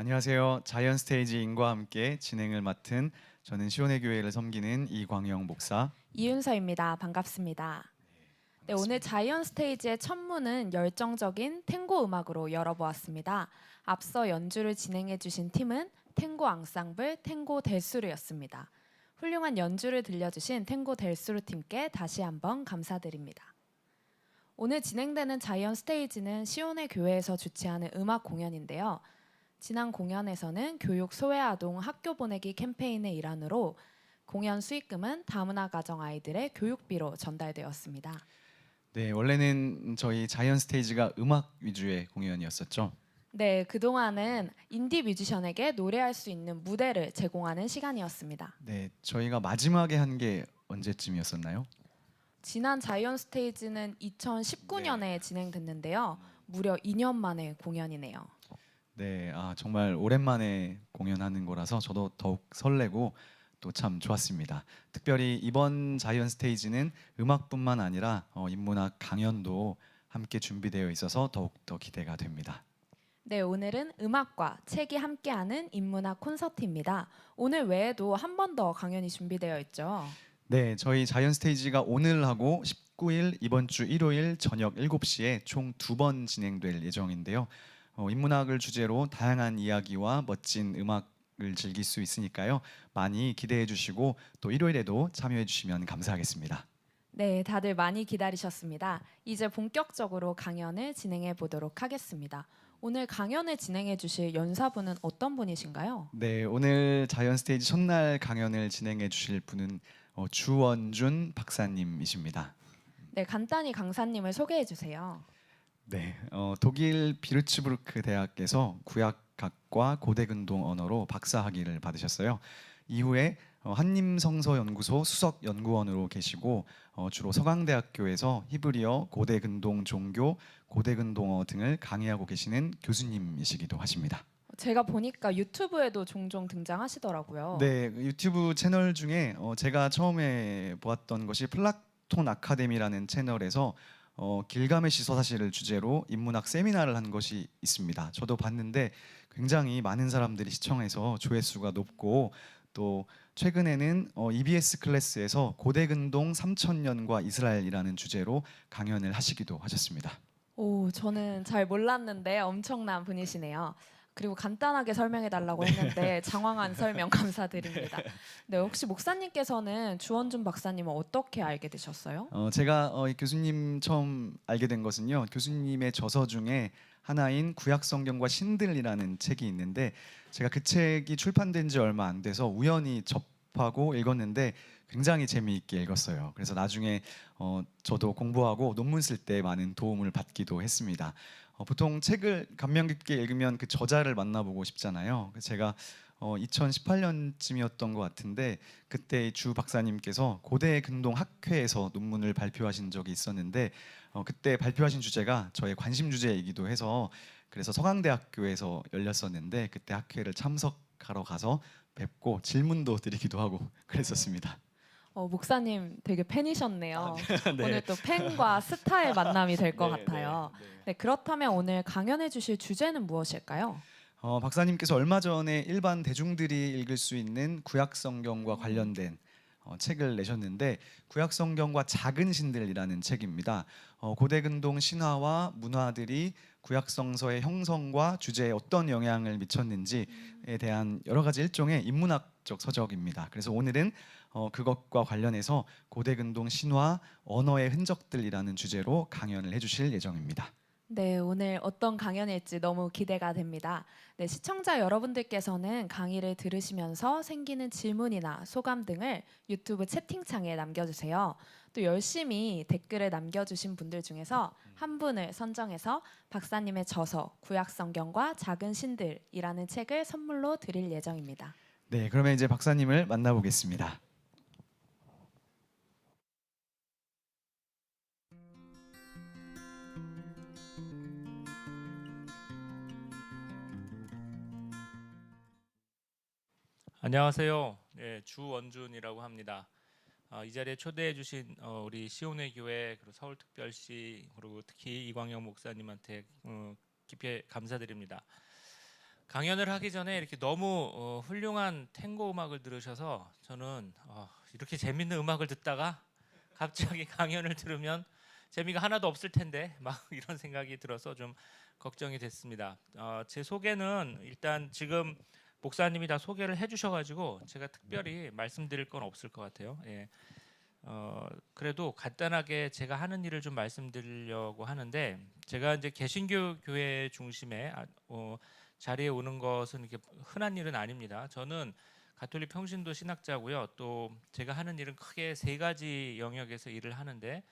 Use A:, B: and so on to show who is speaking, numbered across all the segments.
A: 안녕하세요. 자이언 스테이지인과 함께 진행을 맡은 저는 시온의 교회를 섬기는 이광영 목사.
B: 이윤서입니다. 반갑습니다. 네, 오늘
A: 반갑습니다.
B: 자이언 스테이지의 첫 문은 열정적인 탱고 음악으로 열어보았습니다. 앞서 연주를 진행해 주신 팀은 탱고 앙상블 탱고 델수르였습니다. 훌륭한 연주를 들려주신 탱고 델수르 팀께 다시 한번 감사드립니다. 오늘 진행되는 자이언 스테이지는 시온의 교회에서 주최하는 음악 공연인데요. 지난 공연에서는 교육 소외아동 학교 보내기 캠페인의 일환으로 공연 수익금은 다문화 가정 아이들의 교육비로 전달되었습니다.
A: 네, 원래는 저희 자이언 스테이지가 음악 위주의 공연이었었죠.
B: 네, 그동안은 인디 뮤지션에게 노래할 수 있는 무대를 제공하는 시간이었습니다.
A: 네, 저희가 마지막에 한 게 언제쯤이었었나요?
B: 지난 자이언 스테이지는 2019년에 진행됐는데요. 무려 2년 만의 공연이네요.
A: 네, 정말 오랜만에 공연하는 거라서 저도 더욱 설레고 또 참 좋았습니다. 특별히 이번 자이언 스테이지는 음악뿐만 아니라 인문학 강연도 함께 준비되어 있어서 더욱 더 기대가 됩니다.
B: 네, 오늘은 음악과 책이 함께하는 인문학 콘서트입니다. 오늘 외에도 한 번 더 강연이 준비되어 있죠.
A: 네, 저희 자이언 스테이지가 오늘하고 19일 이번 주 일요일 저녁 7시에 총 2번 진행될 예정인데요. 인문학을 주제로 다양한 이야기와 멋진 음악을 즐길 수 있으니까요. 많이 기대해 주시고 또 일요일에도 참여해 주시면 감사하겠습니다.
B: 네, 다들 많이 기다리셨습니다. 이제 본격적으로 강연을 진행해 보도록 하겠습니다. 오늘 강연을 진행해 주실 연사분은 어떤 분이신가요?
A: 네, 오늘 자이언 스테이지 첫날 강연을 진행해 주실 분은 주원준 박사님이십니다.
B: 네, 간단히 강사님을 소개해 주세요.
A: 네, 독일 비르츠부르크 대학에서 구약학과 고대근동 언어로 박사학위를 받으셨어요. 이후에 한림성서연구소 수석 연구원으로 계시고 주로 서강대학교에서 히브리어, 고대근동 종교, 고대근동어 등을 강의하고 계시는 교수님이시기도 하십니다.
B: 제가 보니까 유튜브에도 종종 등장하시더라고요.
A: 네, 유튜브 채널 중에 제가 처음에 보았던 것이 플라톤 아카데미라는 채널에서 길가메시 서사시를 주제로 인문학 세미나를 한 것이 있습니다. 저도 봤는데 굉장히 많은 사람들이 시청해서 조회수가 높고 또 최근에는 EBS 클래스에서 고대근동 3000년과 이스라엘이라는 주제로 강연을 하시기도 하셨습니다.
B: 오, 저는 잘 몰랐는데 엄청난 분이시네요. 그리고 간단하게 설명해 달라고 했는데 장황한 설명 감사드립니다. 네, 혹시 목사님께서는 주원준 박사님을 어떻게 알게 되셨어요?
A: 제가 이 교수님 처음 알게 된 것은요. 교수님의 저서 중에 하나인 구약성경과 신들이라는 책이 있는데 제가 그 책이 출판된 지 얼마 안 돼서 우연히 접하고 읽었는데 굉장히 재미있게 읽었어요. 그래서 나중에 저도 공부하고 논문 쓸 때 많은 도움을 받기도 했습니다. 보통 책을 감명 깊게 읽으면 그 저자를 만나보고 싶잖아요. 그래서 제가 2018년쯤이었던 것 같은데 그때 주 박사님께서 고대 근동 학회에서 논문을 발표하신 적이 있었는데 그때 발표하신 주제가 저의 관심 주제이기도 해서 그래서 서강대학교에서 열렸었는데 그때 학회를 참석하러 가서 뵙고 질문도 드리기도 하고 그랬었습니다.
B: 목사님 되게 팬이셨네요.
A: 네.
B: 오늘 또 팬과 스타의 만남이 될 것
A: 네,
B: 같아요.
A: 네.
B: 네, 그렇다면 오늘 강연해 주실 주제는 무엇일까요?
A: 박사님께서 얼마 전에 일반 대중들이 읽을 수 있는 구약 성경과 관련된 책을 내셨는데 구약 성경과 작은 신들이라는 책입니다. 고대 근동 신화와 문화들이 구약 성서의 형성과 주제에 어떤 영향을 미쳤는지에 대한 여러 가지 일종의 인문학적 서적입니다. 그래서 오늘은 그것과 관련해서 고대 근동 신화 언어의 흔적들이라는 주제로 강연을 해주실 예정입니다.
B: 네, 오늘 어떤 강연일지 너무 기대가 됩니다. 네, 시청자 여러분들께서는 강의를 들으시면서 생기는 질문이나 소감 등을 유튜브 채팅창에 남겨주세요. 또 열심히 댓글을 남겨주신 분들 중에서 한 분을 선정해서 박사님의 저서 구약성경과 작은 신들이라는 책을 선물로 드릴 예정입니다.
A: 네, 그러면 이제 박사님을 만나보겠습니다.
C: 안녕하세요. 네, 주원준이라고 합니다. 이 자리에 초대해 주신 우리 시온의 교회 그리고 서울특별시 그리고 특히 이광영 목사님한테 깊이 감사드립니다. 강연을 하기 전에 이렇게 너무 훌륭한 탱고 음악을 들으셔서 저는 이렇게 재밌는 음악을 듣다가 갑자기 강연을 들으면 재미가 하나도 없을 텐데 막 이런 생각이 들어서 좀 걱정이 됐습니다. 제 소개는 일단 지금 목사님이 다 소개를 해주셔가지고 제가 특별히 말씀드릴 건 없을 것 같아요. 예. 그래도 간단하게 제가 하는 일을 좀 말씀드리려고 하는데, 제가 이제 개신교 교회 중심에 자리에 오는 것은 이렇게 흔한 일은 아닙니다. 저는 가톨릭 평신도 신학자고요. 또 제가 하는 일은 크게 세 가지 영역에서 일을 하는데,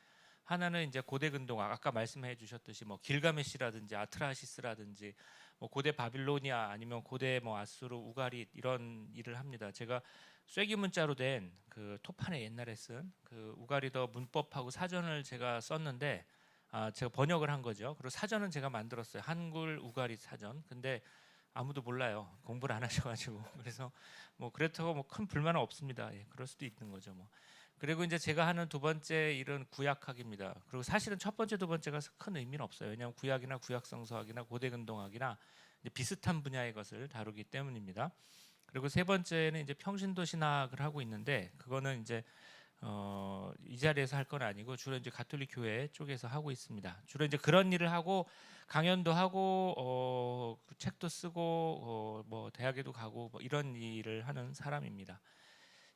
C: 하나는 이제 고대 근동학, 아까 말씀해 주셨듯이 뭐 길가메시라든지 아트라시스라든지 뭐 고대 바빌로니아 아니면 고대 뭐 아수르, 우가리 이런 일을 합니다. 제가 쐐기 문자로 된 그 토판에 옛날에 쓴 그 우가리더 문법하고 사전을 제가 썼는데, 제가 번역을 한 거죠. 그리고 사전은 제가 만들었어요. 한글 우가리 사전. 근데 아무도 몰라요. 공부를 안 하셔가지고. 그래서 뭐 그렇다고 뭐 큰 불만은 없습니다. 예, 그럴 수도 있는 거죠. 뭐. 그리고 이제 제가 하는 두 번째 일은 구약학입니다. 그리고 사실은 첫 번째, 두 번째가 큰 의미는 없어요. 왜냐하면 구약이나 구약성서학이나 고대근동학이나 비슷한 분야의 것을 다루기 때문입니다. 그리고 세 번째는 이제 평신도 신학을 하고 있는데, 그거는 이제 이 자리에서 할 건 아니고 주로 이제 가톨릭 교회 쪽에서 하고 있습니다. 주로 이제 그런 일을 하고 강연도 하고 책도 쓰고 뭐 대학에도 가고 뭐 이런 일을 하는 사람입니다.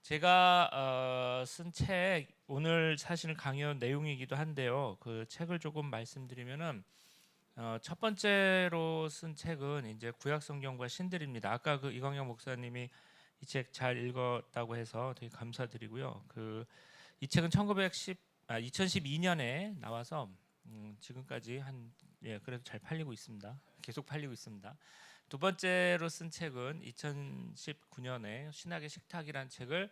C: 제가 쓴 책, 오늘 사실 강연 내용이기도 한데요. 그 책을 조금 말씀드리면은 첫 번째로 쓴 책은 이제 구약 성경과 신들입니다. 아까 그 이광영 목사님이 이 책 잘 읽었다고 해서 되게 감사드리고요. 이 책은 2012년에 나와서 지금까지 그래도 잘 팔리고 있습니다. 계속 팔리고 있습니다. 두 번째로 쓴 책은 2019년에 신학의 식탁이라는 책을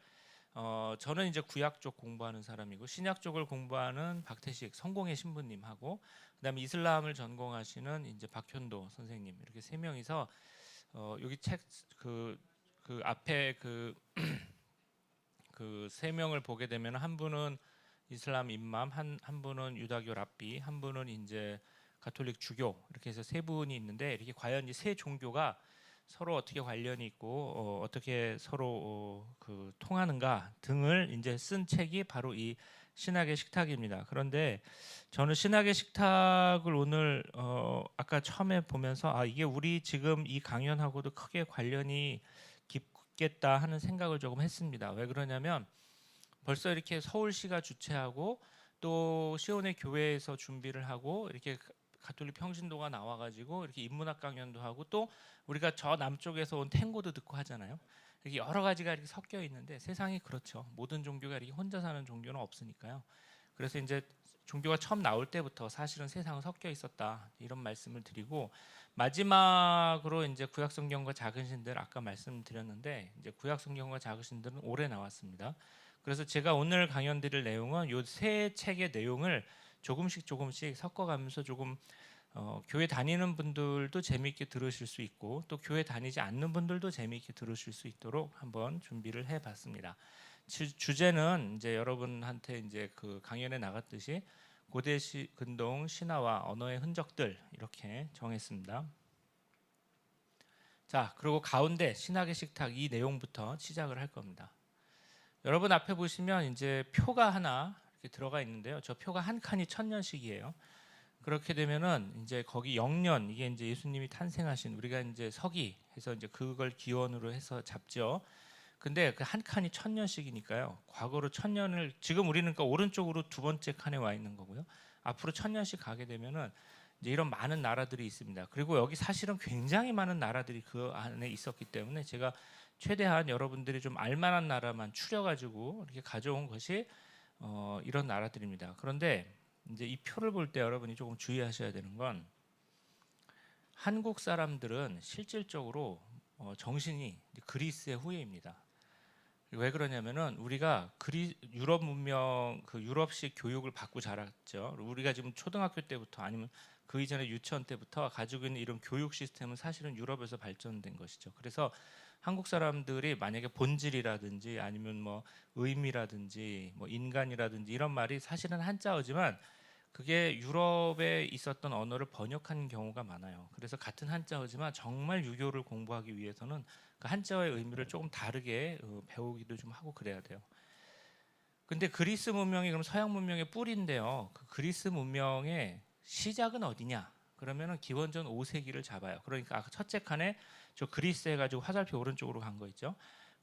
C: 저는 이제 구약 쪽 공부하는 사람이고, 신약 쪽을 공부하는 박태식 성공의 신부님하고, 그다음에 이슬람을 전공하시는 이제 박현도 선생님, 이렇게 세 명이서 여기 책 그 앞에 그 세 명을 보게 되면 한 분은 이슬람 임맘, 한 분은 유다교 랍비, 한 분은 이제 가톨릭 주교, 이렇게 해서 세 분이 있는데, 이렇게 과연 이 세 종교가 서로 어떻게 관련이 있고 어떻게 서로 통하는가 등을 이제 쓴 책이 바로 이 신학의 식탁입니다. 그런데 저는 신학의 식탁을 오늘 아까 처음에 보면서 이게 우리 지금 이 강연하고도 크게 관련이 깊겠다 하는 생각을 조금 했습니다. 왜 그러냐면 벌써 이렇게 서울시가 주최하고 또 시온의 교회에서 준비를 하고 이렇게 가톨릭 평신도가 나와가지고 이렇게 인문학 강연도 하고, 또 우리가 저 남쪽에서 온 탱고도 듣고 하잖아요. 이렇게 여러 가지가 이렇게 섞여 있는데, 세상이 그렇죠. 모든 종교가 이렇게 혼자 사는 종교는 없으니까요. 그래서 이제 종교가 처음 나올 때부터 사실은 세상은 섞여 있었다, 이런 말씀을 드리고, 마지막으로 이제 구약 성경과 작은 신들, 아까 말씀드렸는데 이제 구약 성경과 작은 신들은 올해 나왔습니다. 그래서 제가 오늘 강연 드릴 내용은 이 세 책의 내용을 조금씩 섞어가면서 조금 교회 다니는 분들도 재미있게 들으실 수 있고, 또 교회 다니지 않는 분들도 재미있게 들으실 수 있도록 한번 준비를 해봤습니다. 주제는 이제 여러분한테 이제 그 강연에 나갔듯이 고대 근동 신화와 언어의 흔적들, 이렇게 정했습니다. 자, 그리고 가운데 신학의 식탁 이 내용부터 시작을 할 겁니다. 여러분 앞에 보시면 이제 표가 하나 이렇게 들어가 있는데요. 저 표가 한 칸이 1000년씩이에요. 그렇게 되면은 이제 거기 영년, 이게 이제 예수님이 탄생하신, 우리가 이제 서기 해서 이제 그걸 기원으로 해서 잡죠. 근데 그 한 칸이 1000년씩이니까요. 과거로 1000년을, 지금 우리는 그러니까 오른쪽으로 두 번째 칸에 와 있는 거고요. 앞으로 1000년씩 가게 되면은 이제 이런 많은 나라들이 있습니다. 그리고 여기 사실은 굉장히 많은 나라들이 그 안에 있었기 때문에 제가 최대한 여러분들이 좀 알만한 나라만 추려가지고 이렇게 가져온 것이 이런 나라들입니다. 그런데 이제 이 표를 볼 때 여러분이 조금 주의하셔야 되는 건, 한국 사람들은 실질적으로 정신이 그리스의 후예입니다. 왜 그러냐면은 우리가 유럽 문명, 그 유럽식 교육을 받고 자랐죠. 우리가 지금 초등학교 때부터 아니면 그 이전에 유치원 때부터 가지고 있는 이런 교육 시스템은 사실은 유럽에서 발전된 것이죠. 그래서 한국 사람들이 만약에 본질이라든지 아니면 뭐 의미라든지 뭐 인간이라든지 이런 말이 사실은 한자어지만 그게 유럽에 있었던 언어를 번역한 경우가 많아요. 그래서 같은 한자어지만 정말 유교를 공부하기 위해서는 그 한자어의 의미를 조금 다르게 배우기도 좀 하고 그래야 돼요. 근데 그리스 문명이 그럼 서양 문명의 뿌리인데요. 그 그리스 문명의 시작은 어디냐? 그러면은 기원전 5세기를 잡아요. 그러니까 아까 첫째 칸에 저 그리스 해가지고 화살표 오른쪽으로 간 거 있죠.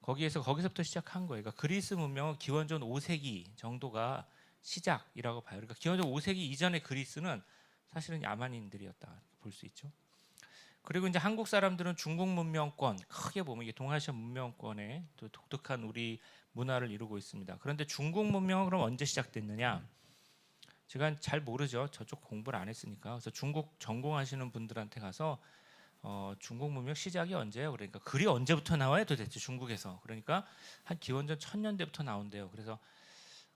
C: 거기서부터 시작한 거예요. 그러니까 그리스 문명은 기원전 5세기 정도가 시작이라고 봐요. 그러니까 기원전 5세기 이전의 그리스는 사실은 야만인들이었다 볼 수 있죠. 그리고 이제 한국 사람들은 중국 문명권 크게 보면 이게 동아시아 문명권의 또 독특한 우리 문화를 이루고 있습니다. 그런데 중국 문명은 그럼 언제 시작됐느냐? 제가 잘 모르죠. 저쪽 공부를 안 했으니까. 그래서 중국 전공하시는 분들한테 가서 중국 문명 시작이 언제예요? 그러니까 글이 언제부터 나와요? 도대체 중국에서. 그러니까 한 기원전 1000년대부터 나온대요. 그래서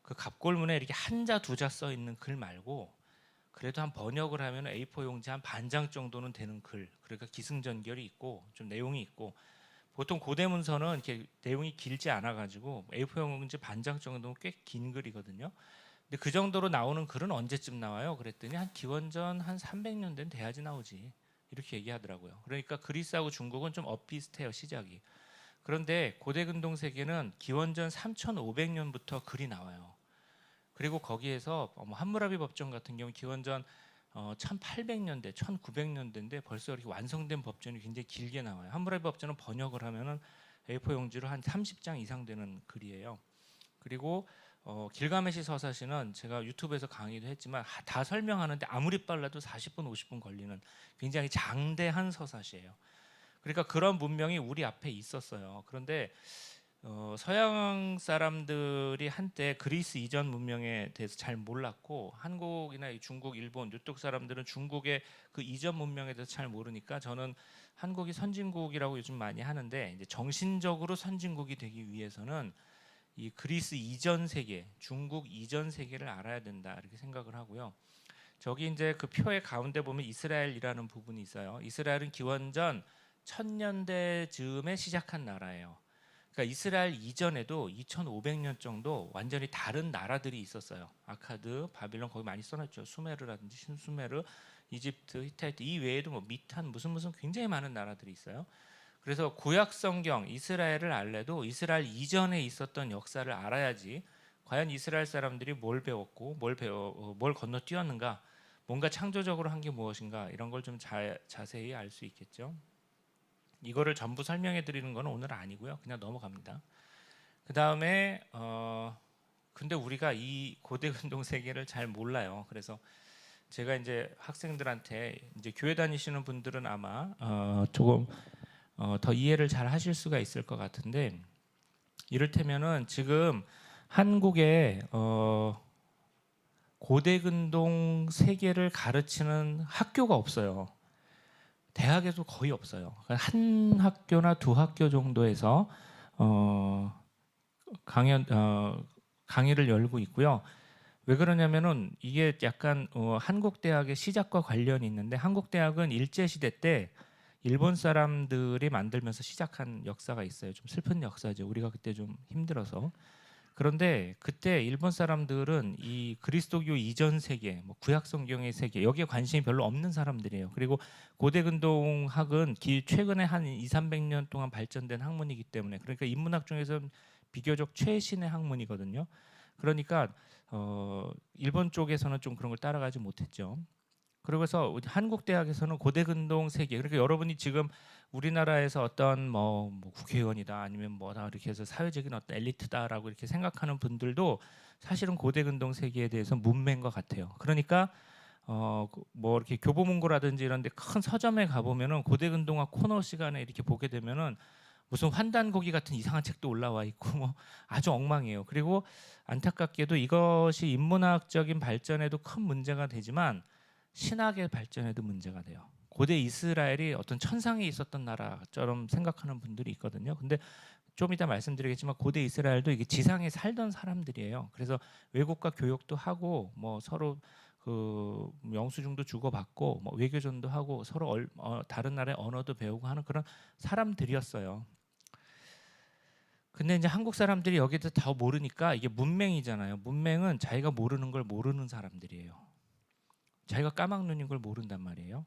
C: 그 갑골문에 이렇게 한자 두자 써 있는 글 말고 그래도 한 번역을 하면 A4 용지 한 반 장 정도는 되는 글. 그러니까 기승전결이 있고 좀 내용이 있고 보통 고대 문서는 이렇게 내용이 길지 않아 가지고 A4 용지 반 장 정도는 꽤 긴 글이거든요. 근데 그 정도로 나오는 글은 언제쯤 나와요? 그랬더니 한 기원전 한 300년대는 돼야지 나오지. 이렇게 얘기하더라고요. 그러니까 그리스하고 중국은 좀 엇비슷해요, 시작이. 그런데 고대 근동 세계는 기원전 3500년부터 글이 나와요. 그리고 거기에서 함무라비 법전 같은 경우 기원전 1800년대, 1900년대인데 벌써 이렇게 완성된 법전이 굉장히 길게 나와요. 함무라비 법전은 번역을 하면은 A4 용지로 한 30장 이상 되는 글이에요. 그리고 길가메시 서사시는 제가 유튜브에서 강의도 했지만 다 설명하는데 아무리 빨라도 40분, 50분 걸리는 굉장히 장대한 서사시예요. 그러니까 그런 문명이 우리 앞에 있었어요. 그런데 서양 사람들이 한때 그리스 이전 문명에 대해서 잘 몰랐고 한국이나 중국, 일본 이쪽 사람들은 중국의 그 이전 문명에 대해서 잘 모르니까 저는 한국이 선진국이라고 요즘 많이 하는데 이제 정신적으로 선진국이 되기 위해서는 이 그리스 이전 세계, 중국 이전 세계를 알아야 된다 이렇게 생각을 하고요. 저기 이제 그 표의 가운데 보면 이스라엘이라는 부분이 있어요. 이스라엘은 기원전 1000년대 즈음에 시작한 나라예요. 그러니까 이스라엘 이전에도 2500년 정도 완전히 다른 나라들이 있었어요. 아카드, 바빌론 거기 많이 써놨죠. 수메르라든지 신수메르, 이집트, 히타이트 이 외에도 뭐 미탄 무슨 굉장히 많은 나라들이 있어요. 그래서 구약 성경 이스라엘을 알래도 이스라엘 이전에 있었던 역사를 알아야지 과연 이스라엘 사람들이 뭘 배웠고 뭘 건너뛰었는가, 뭔가 창조적으로 한 게 무엇인가 이런 걸 좀 자세히 알 수 있겠죠. 이거를 전부 설명해 드리는 건 오늘 아니고요. 그냥 넘어갑니다. 그다음에 근데 우리가 이 고대 근동 세계를 잘 몰라요. 그래서 제가 이제 학생들한테 이제 교회 다니시는 분들은 아마 조금 더 이해를 잘 하실 수가 있을 것 같은데 이를테면은 지금 한국에 고대 근동 세계를 가르치는 학교가 없어요. 대학에도 거의 없어요. 한 학교나 두 학교 정도에서 강의를 열고 있고요. 왜 그러냐면은 이게 약간 한국 대학의 시작과 관련이 있는데 한국 대학은 일제 시대 때 일본 사람들이 만들면서 시작한 역사가 있어요. 좀 슬픈 역사죠. 우리가 그때 좀 힘들어서. 그런데 그때 일본 사람들은 이 그리스도교 이전 세계, 뭐 구약 성경의 세계 여기에 관심이 별로 없는 사람들이에요. 그리고 고대 근동학은 최근에 한 200~300년 동안 발전된 학문이기 때문에 그러니까 인문학 중에서 비교적 최신의 학문이거든요. 그러니까 일본 쪽에서는 좀 그런 걸 따라가지 못했죠. 그래서 한국 대학에서는 고대 근동 세계 그러니까 여러분이 지금 우리나라에서 어떤 뭐 국회의원이다 아니면 뭐다 이렇게 해서 사회적인 어떤 엘리트다라고 이렇게 생각하는 분들도 사실은 고대 근동 세계에 대해서 문맹 것 같아요. 그러니까 뭐 이렇게 교보문고라든지 이런 데 큰 서점에 가 보면은 고대 근동학 코너 시간에 이렇게 보게 되면은 무슨 환단고기 같은 이상한 책도 올라와 있고 뭐 아주 엉망이에요. 그리고 안타깝게도 이것이 인문학적인 발전에도 큰 문제가 되지만 신학의 발전에도 문제가 돼요. 고대 이스라엘이 어떤 천상에 있었던 나라처럼 생각하는 분들이 있거든요. 근데 좀 이따 말씀드리겠지만 고대 이스라엘도 이게 지상에 살던 사람들이에요. 그래서 외국과 교역도 하고 뭐 서로 그 영수증도 주고받고 뭐 외교전도 하고 서로 다른 나라의 언어도 배우고 하는 그런 사람들이었어요. 근데 이제 한국 사람들이 여기서 다 모르니까 이게 문맹이잖아요. 문맹은 자기가 모르는 걸 모르는 사람들이에요. 자기가 까막눈인 걸 모른단 말이에요.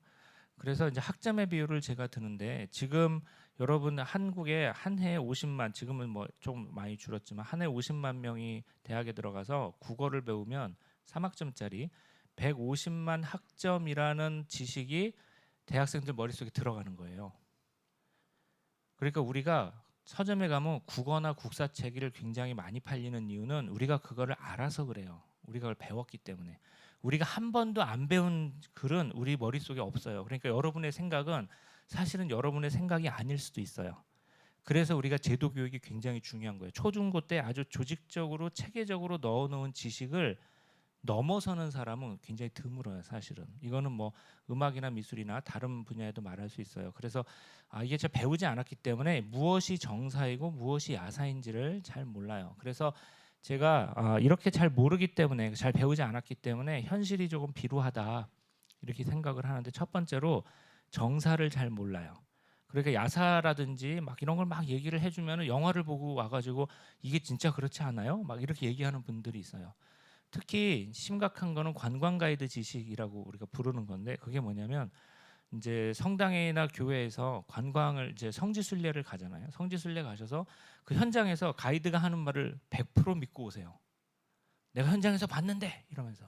C: 그래서 이제 학점의 비율을 제가 드는데 지금 여러분 한국에 한 해에 50만, 지금은 뭐 좀 많이 줄었지만 한 해 50만 명이 대학에 들어가서 국어를 배우면 3학점짜리 150만 학점이라는 지식이 대학생들 머릿속에 들어가는 거예요. 그러니까 우리가 서점에 가면 국어나 국사책을 굉장히 많이 팔리는 이유는 우리가 그거를 알아서 그래요. 우리가 그걸 배웠기 때문에. 우리가 한 번도 안 배운 글은 우리 머릿속에 없어요. 그러니까 여러분의 생각은 사실은 여러분의 생각이 아닐 수도 있어요. 그래서 우리가 제도 교육이 굉장히 중요한 거예요. 초중고 때 아주 조직적으로 체계적으로 넣어놓은 지식을 넘어서는 사람은 굉장히 드물어요. 사실은 이거는 뭐 음악이나 미술이나 다른 분야에도 말할 수 있어요. 그래서 이게 제가 배우지 않았기 때문에 무엇이 정사이고 무엇이 야사인지를 잘 몰라요. 그래서 제가 이렇게 잘 모르기 때문에, 잘 배우지 않았기 때문에 현실이 조금 비루하다 이렇게 생각을 하는데, 첫 번째로 정사를 잘 몰라요. 그러니까 야사라든지 막 이런 걸 막 얘기를 해주면 영화를 보고 와가지고 이게 진짜 그렇지 않아요? 막 이렇게 얘기하는 분들이 있어요. 특히 심각한 거는 관광 가이드 지식이라고 우리가 부르는 건데, 그게 뭐냐면 이제 성당이나 교회에서 관광을 이제 성지순례를 가잖아요. 성지순례 가셔서 그 현장에서 가이드가 하는 말을 100% 믿고 오세요. 내가 현장에서 봤는데 이러면서.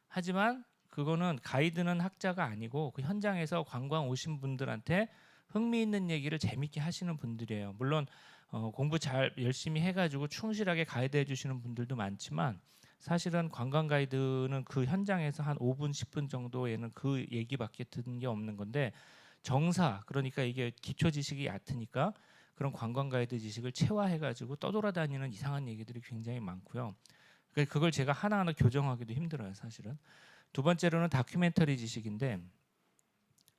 C: 하지만 그거는, 가이드는 학자가 아니고 그 현장에서 관광 오신 분들한테 흥미있는 얘기를 재밌게 하시는 분들이에요. 물론 공부 잘 열심히 해가지고 충실하게 가이드 해주시는 분들도 많지만, 사실은 관광 가이드는 그 현장에서 한 5분 10분 정도에는 그 얘기밖에 듣는 게 없는 건데, 정사, 그러니까 이게 기초 지식이 얕으니까 그런 관광 가이드 지식을 체화해가지고 떠돌아다니는 이상한 얘기들이 굉장히 많고요. 그러니까 그걸 제가 하나하나 교정하기도 힘들어요, 사실은. 두 번째로는 다큐멘터리 지식인데,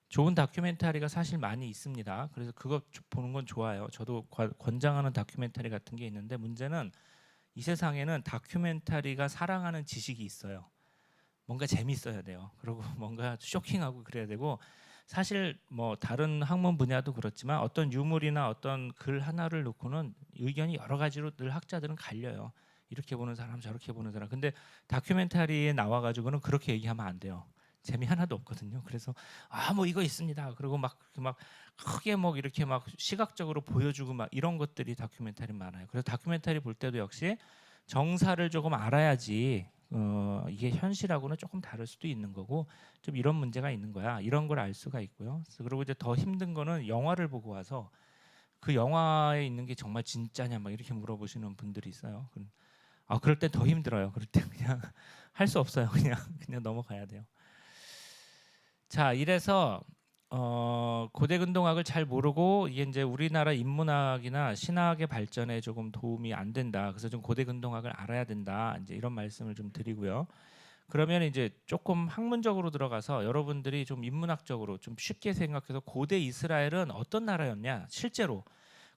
C: 좋은 다큐멘터리가 사실 많이 있습니다. 그래서 그거 보는 건 좋아요. 저도 권장하는 다큐멘터리 같은 게 있는데, 문제는 이 세상에는 다큐멘터리가 사랑하는 지식이 있어요. 뭔가 재밌어야 돼요. 그리고 뭔가 쇼킹하고 그래야 되고, 사실 뭐 다른 학문 분야도 그렇지만 어떤 유물이나 어떤 글 하나를 놓고는 의견이 여러 가지로 늘 학자들은 갈려요. 이렇게 보는 사람, 저렇게 보는 사람. 근데 다큐멘터리에 나와가지고는 그렇게 얘기하면 안 돼요. 재미 하나도 없거든요. 그래서 뭐 이거 있습니다. 그리고 막 크게 뭐 이렇게 막 시각적으로 보여주고 막 이런 것들이 다큐멘터리 많아요. 그래서 다큐멘터리 볼 때도 역시 정사를 조금 알아야지 이게 현실하고는 조금 다를 수도 있는 거고, 좀 이런 문제가 있는 거야, 이런 걸 알 수가 있고요. 그리고 이제 더 힘든 거는 영화를 보고 와서 그 영화에 있는 게 정말 진짜냐 막 이렇게 물어보시는 분들이 있어요. 그럴 때 더 힘들어요. 그럴 때 그냥 할 수 없어요. 그냥 넘어가야 돼요. 자, 이래서 고대 근동학을 잘 모르고 이게 이제 우리나라 인문학이나 신학의 발전에 조금 도움이 안 된다. 그래서 좀 고대 근동학을 알아야 된다. 이제 이런 말씀을 좀 드리고요. 그러면 이제 조금 학문적으로 들어가서 여러분들이 좀 인문학적으로 좀 쉽게 생각해서, 고대 이스라엘은 어떤 나라였냐 실제로.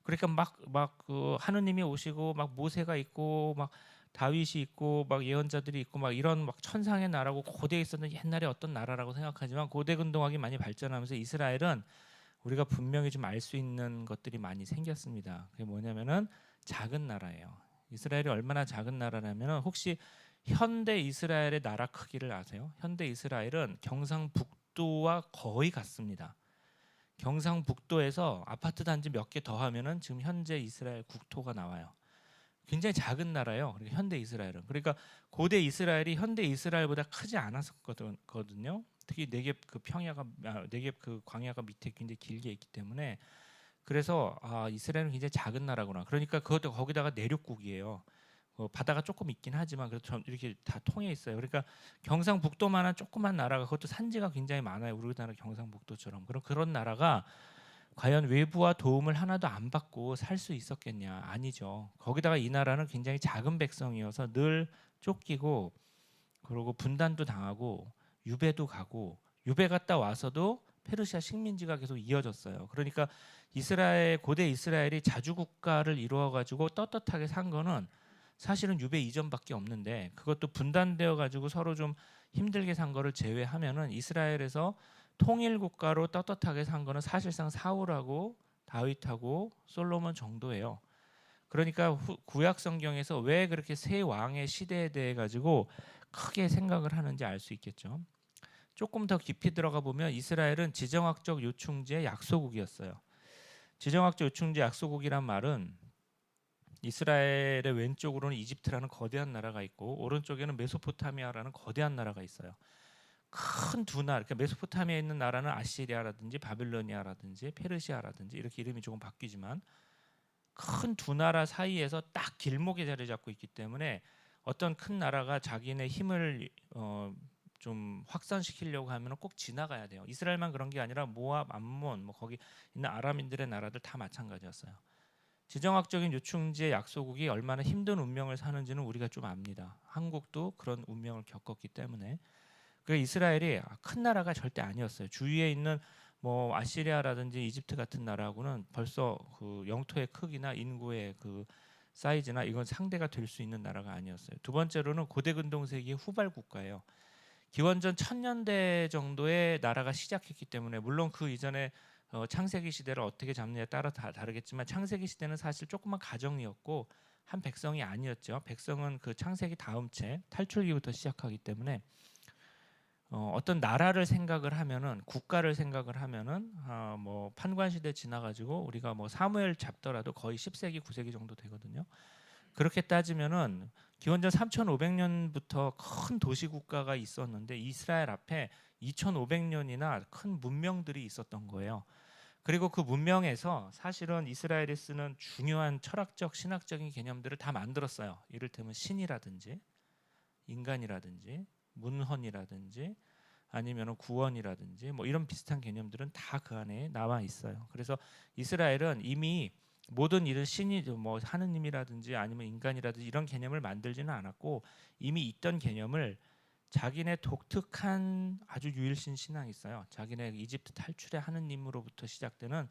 C: 그러니까 막 그 하느님이 오시고 막 모세가 있고 막 다윗이 있고 막 예언자들이 있고 막 이런 막 천상의 나라고 고대에 있었던 옛날에 어떤 나라라고 생각하지만, 고대 근동학이 많이 발전하면서 이스라엘은 우리가 분명히 좀 알 수 있는 것들이 많이 생겼습니다. 그게 뭐냐면은 작은 나라예요. 이스라엘이 얼마나 작은 나라냐면은, 혹시 현대 이스라엘의 나라 크기를 아세요? 현대 이스라엘은 경상북도와 거의 같습니다. 경상북도에서 아파트 단지 몇 개 더 하면은 지금 현재 이스라엘 국토가 나와요. 굉장히 작은 나라예요. 그러니까 현대 이스라엘은. 그러니까 고대 이스라엘이 현대 이스라엘보다 크지 않았거든요. 특히 네겝 그 네겝 그 광야가 밑에 굉장히 길게 있기 때문에. 그래서 이스라엘은 굉장히 작은 나라구나. 그러니까 그것도 거기다가 내륙국이에요. 바다가 조금 있긴 하지만 그래도 이렇게 다 통해 있어요. 그러니까 경상북도만한 조그만 나라가, 그것도 산지가 굉장히 많아요. 우리나라 경상북도처럼. 그런 나라가 과연 외부와 도움을 하나도 안 받고 살 수 있었겠냐? 아니죠. 거기다가 이 나라는 굉장히 작은 백성이어서 늘 쫓기고, 그리고 분단도 당하고 유배도 가고, 유배 갔다 와서도 페르시아 식민지가 계속 이어졌어요. 그러니까 고대 이스라엘이 자주 국가를 이루어 가지고 떳떳하게 산 거는 사실은 유배 이전밖에 없는데, 그것도 분단되어 가지고 서로 좀 힘들게 산 거를 제외하면은 이스라엘에서 통일 국가로 떳떳하게 산 거는 사실상 사울하고 다윗하고 솔로몬 정도예요. 그러니까 구약 성경에서 왜 그렇게 세 왕의 시대에 대해 가지고 크게 생각을 하는지 알 수 있겠죠. 조금 더 깊이 들어가 보면 이스라엘은 지정학적 요충지의 약소국이었어요. 지정학적 요충지 약소국이란 말은 이스라엘의 왼쪽으로는 이집트라는 거대한 나라가 있고 오른쪽에는 메소포타미아라는 거대한 나라가 있어요. 큰 두 나라, 그러니까 메소포타미아에 있는 나라는 아시리아라든지 바빌로니아라든지 페르시아라든지 이렇게 이름이 조금 바뀌지만 큰 두 나라 사이에서 딱 길목에 자리 잡고 있기 때문에 어떤 큰 나라가 자기네 힘을 좀 확산시키려고 하면 꼭 지나가야 돼요. 이스라엘만 그런 게 아니라 모압, 암몬, 뭐 거기 있는 아람인들의 나라들 다 마찬가지였어요. 지정학적인 요충지의 약소국이 얼마나 힘든 운명을 사는지는 우리가 좀 압니다. 한국도 그런 운명을 겪었기 때문에. 그 이스라엘이 큰 나라가 절대 아니었어요. 주위에 있는 뭐 아시리아라든지 이집트 같은 나라하고는 벌써 그 영토의 크기나 인구의 그 사이즈나 이건 상대가 될 수 있는 나라가 아니었어요. 두 번째로는 고대 근동세기의 후발 국가예요. 기원전 1000년대 정도의 나라가 시작했기 때문에 물론 그 이전에 창세기 시대를 어떻게 잡느냐에 따라 다 다르겠지만 창세기 시대는 사실 조그만 가정이었고 한 백성이 아니었죠. 백성은 그 창세기 다음 채 탈출기부터 시작하기 때문에 어떤 나라를 생각을 하면은 국가를 생각을 하면은 뭐 판관 시대 지나가지고 우리가 뭐 사무엘 잡더라도 거의 10세기 9세기 정도 되거든요. 그렇게 따지면은 기원전 3,500년부터 큰 도시 국가가 있었는데 이스라엘 앞에 2,500년이나 큰 문명들이 있었던 거예요. 그리고 그 문명에서 사실은 이스라엘이 쓰는 중요한 철학적 신학적인 개념들을 다 만들었어요. 이를테면 신이라든지 인간이라든지 문헌이라든지 아니면 구원이라든지 뭐 이런 비슷한 개념들은 다 그 안에 나와 있어요. 그래서 이스라엘은 이미 모든 일을 신이 뭐 하느님이라든지 아니면 인간이라든지 이런 개념을 만들지는 않았고 이미 있던 개념을 자기네 독특한 아주 유일신 신앙이 있어요. 자기네 이집트 탈출의 하느님으로부터 시작되는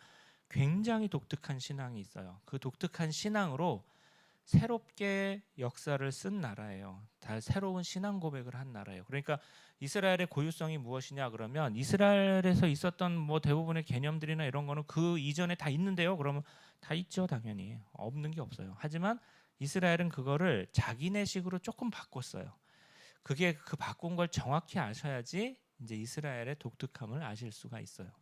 C: 굉장히 독특한 신앙이 있어요. 그 독특한 신앙으로 새롭게 역사를 쓴 나라예요. 다 새로운 신앙 고백을 한 나라예요. 그러니까 이스라엘의 고유성이 무엇이냐 그러면 이스라엘에서 있었던 뭐 대부분의 개념들이나 이런 거는 그 이전에 다 있는데요. 그러면 다 있죠, 당연히. 없는 게 없어요. 하지만 이스라엘은 그거를 자기네식으로 조금 바꿨어요. 그게 그 바꾼 걸 정확히 아셔야지 이제 이스라엘의 독특함을 아실 수가 있어요.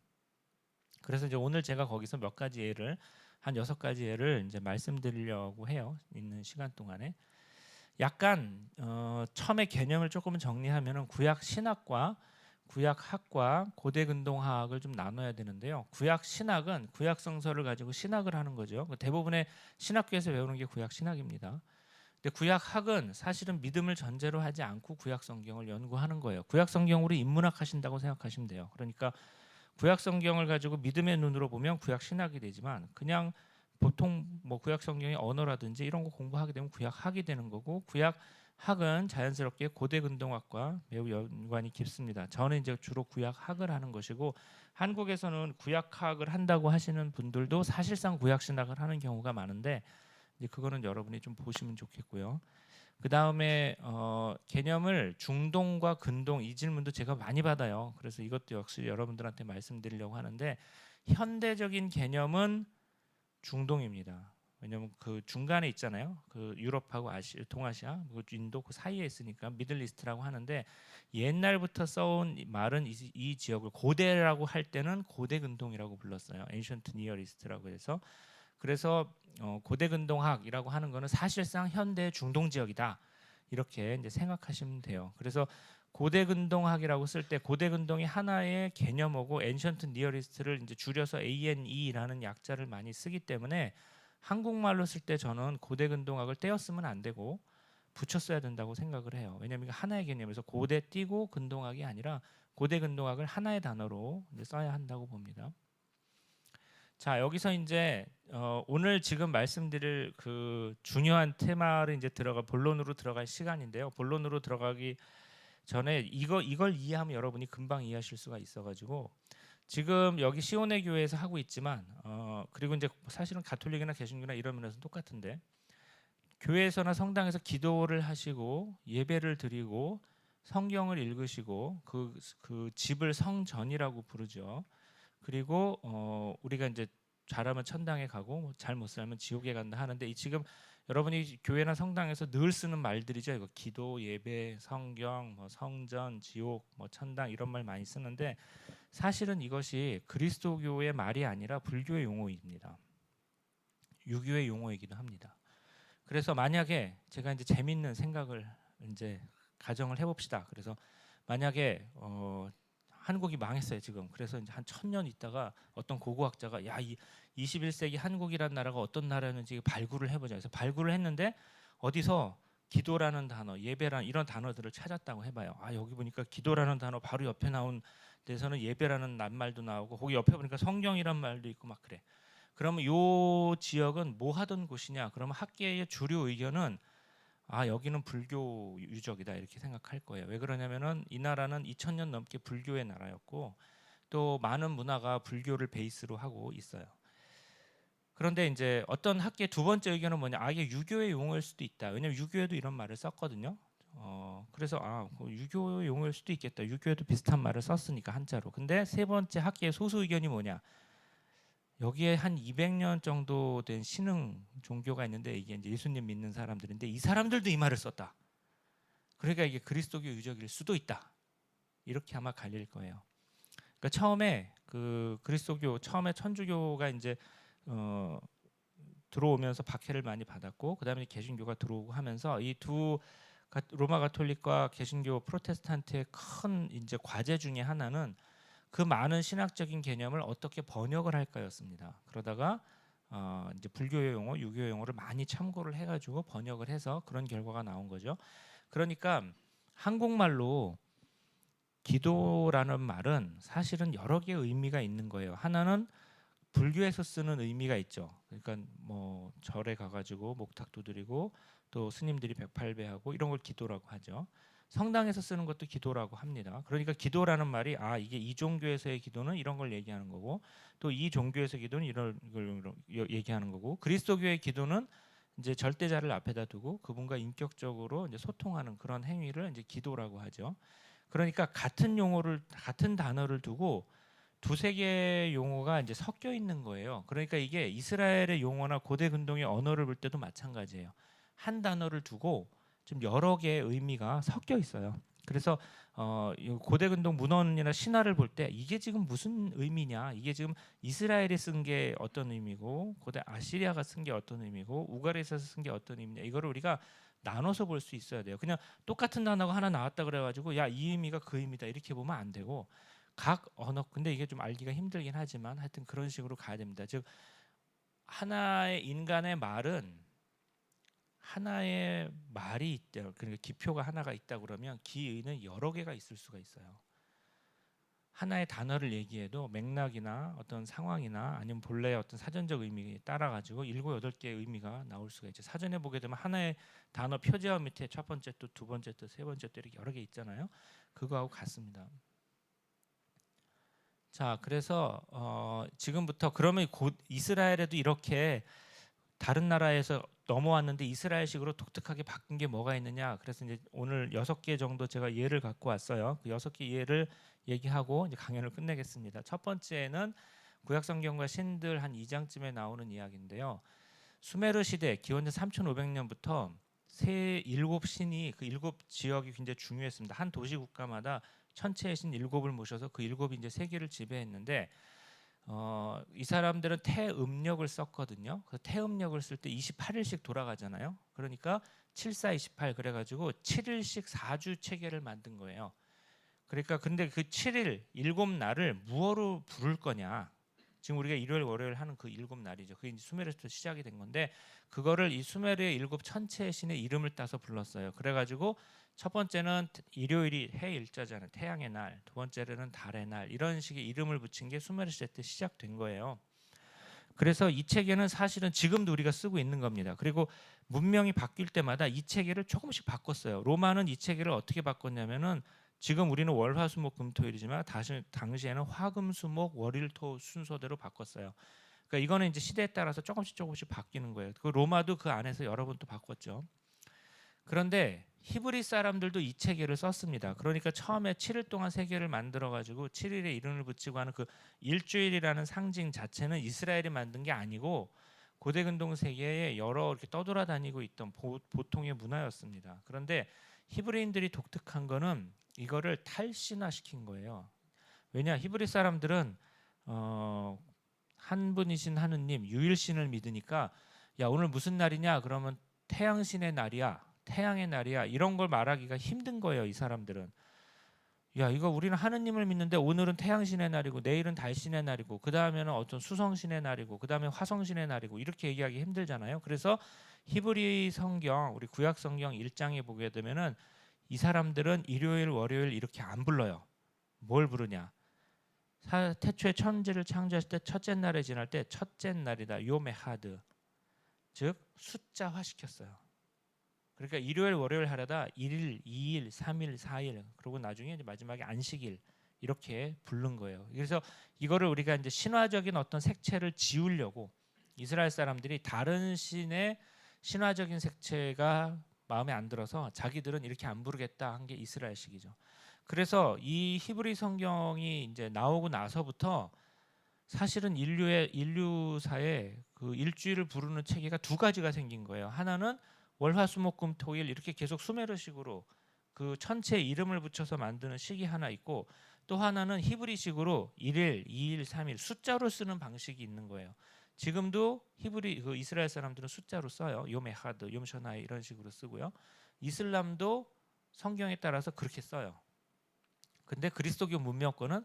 C: 그래서 이제 오늘 제가 거기서 몇 가지 예를 한 6가지 예를 이제 말씀드리려고 해요. 있는 시간 동안에 약간 처음에 개념을 조금 정리하면은 구약 신학과 구약학과 고대 근동학을 좀 나눠야 되는데요. 구약 신학은 구약 성서를 가지고 신학을 하는 거죠. 대부분의 신학교에서 배우는 게 구약 신학입니다. 근데 구약학은 사실은 믿음을 전제로 하지 않고 구약 성경을 연구하는 거예요. 구약 성경으로 인문학 하신다고 생각하시면 돼요. 그러니까 구약 성경을 가지고 믿음의 눈으로 보면 구약 신학이 되지만 그냥 보통 뭐 구약 성경의 언어라든지 이런 거 공부하게 되면 구약학이 되는 거고 구약학은 자연스럽게 고대 근동학과 매우 연관이 깊습니다. 저는 이제 주로 구약학을 하는 것이고 한국에서는 구약학을 한다고 하시는 분들도 사실상 구약 신학을 하는 경우가 많은데 이제 그거는 여러분이 좀 보시면 좋겠고요. 그 다음에 개념을 중동과 근동 이 질문도 제가 많이 받아요. 그래서 이것도 역시 여러분들한테 말씀드리려고 하는데 현대적인 개념은 중동입니다. 왜냐하면 그 중간에 있잖아요. 그 유럽하고 동아시아, 인도 그 사이에 있으니까 미들리스트라고 하는데 옛날부터 써온 말은 이 지역을 고대라고 할 때는 고대 근동이라고 불렀어요. Ancient Near East라고 해서 그래서 고대 근동학이라고 하는 거는 사실상 현대 중동 지역이다. 이렇게 이제 생각하시면 돼요. 그래서 고대 근동학이라고 쓸 때 고대 근동이 하나의 개념이고 Ancient Near East를 이제 줄여서 ANE라는 약자를 많이 쓰기 때문에 한국말로 쓸 때 저는 고대 근동학을 떼었으면 안 되고 붙였어야 된다고 생각을 해요. 왜냐하면 하나의 개념에서 고대 띄고 근동학이 아니라 고대 근동학을 하나의 단어로 이제 써야 한다고 봅니다. 자 여기서 이제 오늘 지금 말씀드릴 그 중요한 테마를 이제 본론으로 들어갈 시간인데요. 본론으로 들어가기 전에 이걸 이해하면 여러분이 금방 이해하실 수가 있어가지고 지금 여기 시온의 교회에서 하고 있지만 그리고 이제 사실은 가톨릭이나 개신교나 이런 면에서는 똑같은데 교회에서나 성당에서 기도를 하시고 예배를 드리고 성경을 읽으시고 그 집을 성전이라고 부르죠. 그리고 우리가 이제 잘하면 천당에 가고 뭐 잘 못 살면 지옥에 간다 하는데 이 지금 여러분이 교회나 성당에서 늘 쓰는 말들이죠. 이거 기도, 예배, 성경, 뭐 성전, 지옥, 뭐 천당 이런 말 많이 쓰는데 사실은 이것이 그리스도교의 말이 아니라 불교의 용어입니다. 유교의 용어이기도 합니다. 그래서 만약에 제가 이제 재밌는 생각을 이제 가정을 해봅시다. 그래서 만약에 한국이 망했어요 지금. 그래서 이제 한 1000년 있다가 어떤 고고학자가 이 21세기 한국이라는 나라가 어떤 나라였는지 발굴을 해보자. 그래서 발굴을 했는데 어디서 기도라는 단어, 예배라는 이런 단어들을 찾았다고 해봐요. 여기 보니까 기도라는 단어 바로 옆에 나온 데서는 예배라는 낱말도 나오고 거기 옆에 보니까 성경이란 말도 있고 막 그래. 그러면 요 지역은 뭐 하던 곳이냐? 그러면 학계의 주류 의견은 여기는 불교 유적이다 이렇게 생각할 거예요. 왜 그러냐면은 이 나라는 2000년 넘게 불교의 나라였고 또 많은 문화가 불교를 베이스로 하고 있어요. 그런데 이제 어떤 학계의 두 번째 의견은 뭐냐? 이게 유교의 용어일 수도 있다. 왜냐면 유교에도 이런 말을 썼거든요. 그래서 유교 용어일 수도 있겠다. 유교에도 비슷한 말을 썼으니까 한자로. 근데 세 번째 학계의 소수 의견이 뭐냐? 여기에 한 200년 정도 된 신흥 종교가 있는데 이게 이제 예수님 믿는 사람들인데 이 사람들도 이 말을 썼다. 그러니까 이게 그리스도교 유적일 수도 있다. 이렇게 아마 갈릴 거예요. 그러니까 처음에 그 그리스도교 처음에 천주교가 이제 들어오면서 박해를 많이 받았고 그다음에 개신교가 들어오고 하면서 이 두 로마 가톨릭과 개신교 프로테스탄트의 큰 이제 과제 중에 하나는 그 많은 신학적인 개념을 어떻게 번역을 할까였습니다. 그러다가 이제 불교의 용어, 유교의 용어를 많이 참고를 해가지고 번역을 해서 그런 결과가 나온 거죠. 그러니까 한국말로 기도라는 말은 사실은 여러 개의 의미가 있는 거예요. 하나는 불교에서 쓰는 의미가 있죠. 그러니까 뭐 절에 가가지고 목탁도 드리고 또 스님들이 108배하고 이런 걸 기도라고 하죠. 성당에서 쓰는 것도 기도라고 합니다. 그러니까 기도라는 말이 이게 이 종교에서의 기도는 이런 걸 얘기하는 거고 또 이 종교에서의 기도는 이런 걸 얘기하는 거고 그리스도교의 기도는 이제 절대자를 앞에다 두고 그분과 인격적으로 이제 소통하는 그런 행위를 이제 기도라고 하죠. 그러니까 같은 용어를 같은 단어를 두고 두세 개의 용어가 이제 섞여 있는 거예요. 그러니까 이게 이스라엘의 용어나 고대 근동의 언어를 볼 때도 마찬가지예요. 한 단어를 두고 좀 여러 개의 의미가 섞여 있어요. 그래서 고대 근동 문헌이나 신화를 볼 때 이게 지금 무슨 의미냐? 이게 지금 이스라엘이 쓴 게 어떤 의미고 고대 아시리아가 쓴 게 어떤 의미고 우갈에서 쓴 게 어떤 의미냐? 이거를 우리가 나눠서 볼 수 있어야 돼요. 그냥 똑같은 단어가 하나 나왔다 그래가지고 이 의미가 그 의미다 이렇게 보면 안 되고 각 언어 근데 이게 좀 알기가 힘들긴 하지만 하여튼 그런 식으로 가야 됩니다. 즉 하나의 인간의 말은 하나의 말이 있대요. 그러니까 기표가 하나가 있다 그러면 기의는 여러 개가 있을 수가 있어요. 하나의 단어를 얘기해도 맥락이나 어떤 상황이나 아니면 본래의 어떤 사전적 의미에 따라 가지고 7, 8개의 의미가 나올 수가 있죠. 사전에 보게 되면 하나의 단어 표제어 밑에 첫 번째 뜻, 두 번째 뜻, 세 번째 뜻 이렇게 여러 개 있잖아요. 그거하고 같습니다. 자, 그래서 지금부터 그러면 곧 이스라엘에도 이렇게 다른 나라에서 넘어왔는데 이스라엘식으로 독특하게 바뀐 게 뭐가 있느냐? 그래서 이제 오늘 6개 정도 제가 예를 갖고 왔어요. 그 6개 예를 얘기하고 이제 강연을 끝내겠습니다. 첫 번째는 구약 성경과 신들 한 2장쯤에 나오는 이야기인데요. 수메르 시대 기원전 3,500년부터 일곱 신이 그 일곱 지역이 굉장히 중요했습니다. 한 도시 국가마다 천체의 신 7을 모셔서 그 7이 이제 세계를 지배했는데 이 사람들은 태음력을 썼거든요. 그 태음력을 쓸 때 28일씩 돌아가잖아요. 그러니까 7428 그래가지고 7일씩 4주 체계를 만든 거예요. 그러니까 근데 그 7일 7날을 무엇으로 부를 거냐? 지금 우리가 일요일 월요일 하는 그 7날이죠. 그게 이제 수메르에서 시작이 된 건데 그거를 이 수메르의 7 천체의 신의 이름을 따서 불렀어요. 그래가지고 첫 번째는 일요일이 해 일자잖아요. 태양의 날. 두 번째는 달의 날. 이런 식의 이름을 붙인 게 수메르 시대 때 시작된 거예요. 그래서 이 체계는 사실은 지금도 우리가 쓰고 있는 겁니다. 그리고 문명이 바뀔 때마다 이 체계를 조금씩 바꿨어요. 로마는 이 체계를 어떻게 바꿨냐면은 지금 우리는 월화수목금토일이지만 당시에는 화금수목 월일토 순서대로 바꿨어요. 그러니까 이거는 이제 시대에 따라서 조금씩 바뀌는 거예요. 그 로마도 그 안에서 여러 번 또 바꿨죠. 그런데 히브리 사람들도 이 체계를 썼습니다. 그러니까 처음에 7일 동안 세계를 만들어 가지고 7일에 이름을 붙이고 하는 그 일주일이라는 상징 자체는 이스라엘이 만든 게 아니고 고대 근동 세계에 여러 이렇게 떠돌아다니고 있던 보통의 문화였습니다. 그런데 히브리인들이 독특한 거는 이거를 탈신화시킨 거예요. 왜냐? 히브리 사람들은 한 분이신 하느님 유일신을 믿으니까 야 오늘 무슨 날이냐? 그러면 태양신의 날이야. 태양의 날이야. 이런 걸 말하기가 힘든 거예요. 이 사람들은. 야 이거 우리는 하느님을 믿는데 오늘은 태양신의 날이고 내일은 달신의 날이고 그 다음에는 어떤 수성신의 날이고 그 다음에 화성신의 날이고 이렇게 얘기하기 힘들잖아요. 그래서 히브리 성경 우리 구약 성경 1장에 보게 되면은 이 사람들은 일요일 월요일 이렇게 안 불러요. 뭘 부르냐? 태초에 천지를 창조했을 때 첫째 날에 지날 때 첫째 날이다. 요메하드 즉 숫자화 시켰어요. 그러니까 일요일 월요일 하려다 1일, 2일, 3일, 4일 그리고 나중에 이제 마지막에 안식일 이렇게 부른 거예요. 그래서 이거를 우리가 이제 신화적인 어떤 색채를 지우려고 이스라엘 사람들이 다른 신의 신화적인 색채가 마음에 안 들어서 자기들은 이렇게 안 부르겠다 한 게 이스라엘식이죠. 그래서 이 히브리 성경이 이제 나오고 나서부터 사실은 인류사에 그 일주일을 부르는 체계가 두 가지가 생긴 거예요. 하나는 월화수목금토일 이렇게 계속 수메르식으로 그 천체에 이름을 붙여서 만드는 식이 하나 있고 또 하나는 히브리식으로 1일, 2일, 3일 숫자로 쓰는 방식이 있는 거예요. 지금도 히브리 그 이스라엘 사람들은 숫자로 써요. 요메하드, 욤셔나이 이런 식으로 쓰고요. 이슬람도 성경에 따라서 그렇게 써요. 근데 그리스도교 문명권은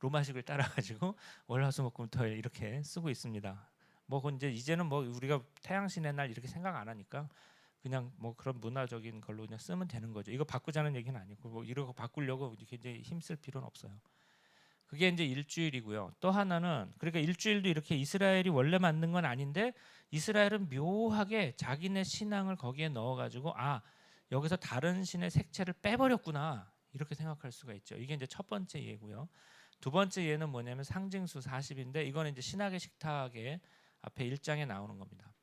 C: 로마식을 따라가지고 월화수목금토일 이렇게 쓰고 있습니다. 뭐 이제는 뭐 우리가 태양신의 날 이렇게 생각 안 하니까 그냥 뭐 그런 문화적인 걸로 그냥 쓰면 되는 거죠. 이거 바꾸자는 얘기는 아니고 뭐 이러고 바꾸려고 이제 힘쓸 필요는 없어요. 그게 이제 일주일이고요. 또 하나는 그러니까 일주일도 이렇게 이스라엘이 원래 만든 건 아닌데 이스라엘은 묘하게 자기네 신앙을 거기에 넣어가지고 아 여기서 다른 신의 색채를 빼버렸구나 이렇게 생각할 수가 있죠. 이게 이제 첫 번째 예고요. 두 번째 예는 뭐냐면 상징수 40인데 이거는 이제 신학의 식탁에 앞에 1장에 나오는 겁니다.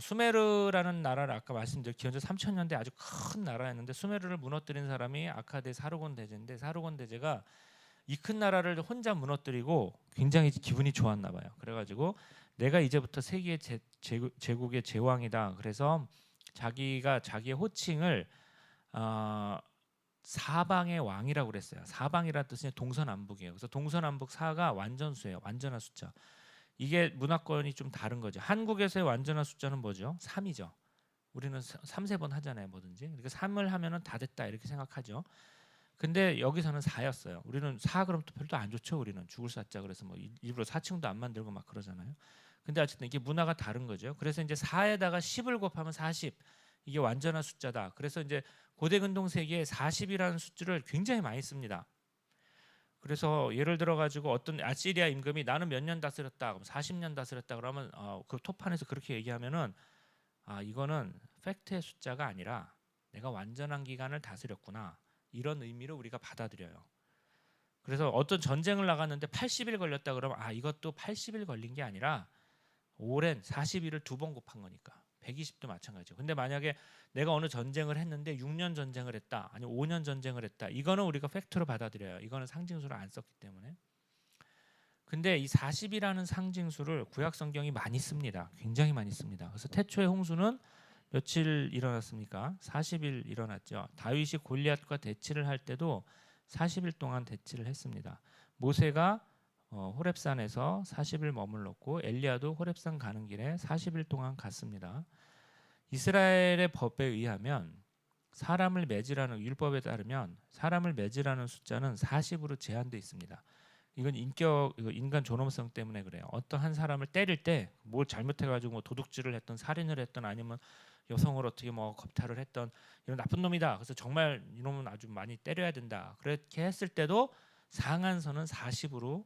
C: 수메르라는 나라를 아까 말씀드린 기원전 3000년대 아주 큰 나라였는데 수메르를 무너뜨린 사람이 아카데 사르곤 대제인데 사르곤 대제가 이 큰 나라를 혼자 무너뜨리고 굉장히 기분이 좋았나 봐요. 그래가지고 내가 이제부터 세계 제국의 제왕이다. 그래서 자기가 자기의 호칭을 사방의 왕이라고 그랬어요. 사방이라는 뜻은 동서남북이에요. 그래서 동서남북 사가 완전수예요. 완전한 숫자. 이게 문화권이 좀 다른 거죠. 한국에서의 완전한 숫자는 뭐죠? 3이죠. 우리는 3세 번 하잖아요. 뭐든지. 그러니까 3을 하면은 다 됐다 이렇게 생각하죠. 근데 여기서는 4였어요. 우리는 4 그럼 또 별로 안 좋죠. 우리는 죽을 사자 그래서 뭐 일부러 4층도 안 만들고 막 그러잖아요. 근데 어쨌든 이게 문화가 다른 거죠. 그래서 이제 4에다가 10을 곱하면 40. 이게 완전한 숫자다. 그래서 이제 고대 근동 세계에 40이라는 숫자를 굉장히 많이 씁니다. 그래서 예를 들어 가지고 어떤 아시리아 임금이 나는 몇 년 다스렸다. 그럼 40년 다스렸다. 그러면 그 토판에서 그렇게 얘기하면은 이거는 팩트의 숫자가 아니라 내가 완전한 기간을 다스렸구나. 이런 의미로 우리가 받아들여요. 그래서 어떤 전쟁을 나갔는데 80일 걸렸다 그러면 이것도 80일 걸린 게 아니라 오랜 40일을 2번 곱한 거니까 120도 마찬가지죠. 근데 만약에 내가 어느 전쟁을 했는데 6년 전쟁을 했다. 아니 5년 전쟁을 했다. 이거는 우리가 팩트로 받아들여요. 이거는 상징수를 안 썼기 때문에. 근데 이 40이라는 상징수를 구약 성경이 많이 씁니다. 굉장히 많이 씁니다. 그래서 태초의 홍수는 며칠 일어났습니까? 40일 일어났죠. 다윗이 골리앗과 대치를 할 때도 40일 동안 대치를 했습니다. 모세가 호렙산에서 40일 머물렀고 엘리야도 호렙산 가는 길에 40일 동안 갔습니다. 이스라엘의 법에 의하면 사람을 매질하는 율법에 따르면 사람을 매질하는 숫자는 40으로 제한되어 있습니다. 이건 인간 존엄성 때문에 그래요. 어떤 한 사람을 때릴 때 뭘 잘못해가지고 뭐 도둑질을 했던 살인을 했던 아니면 여성을 어떻게 뭐 겁탈을 했던 이런 나쁜 놈이다. 그래서 정말 이놈은 아주 많이 때려야 된다. 그렇게 했을 때도 상한선은 40으로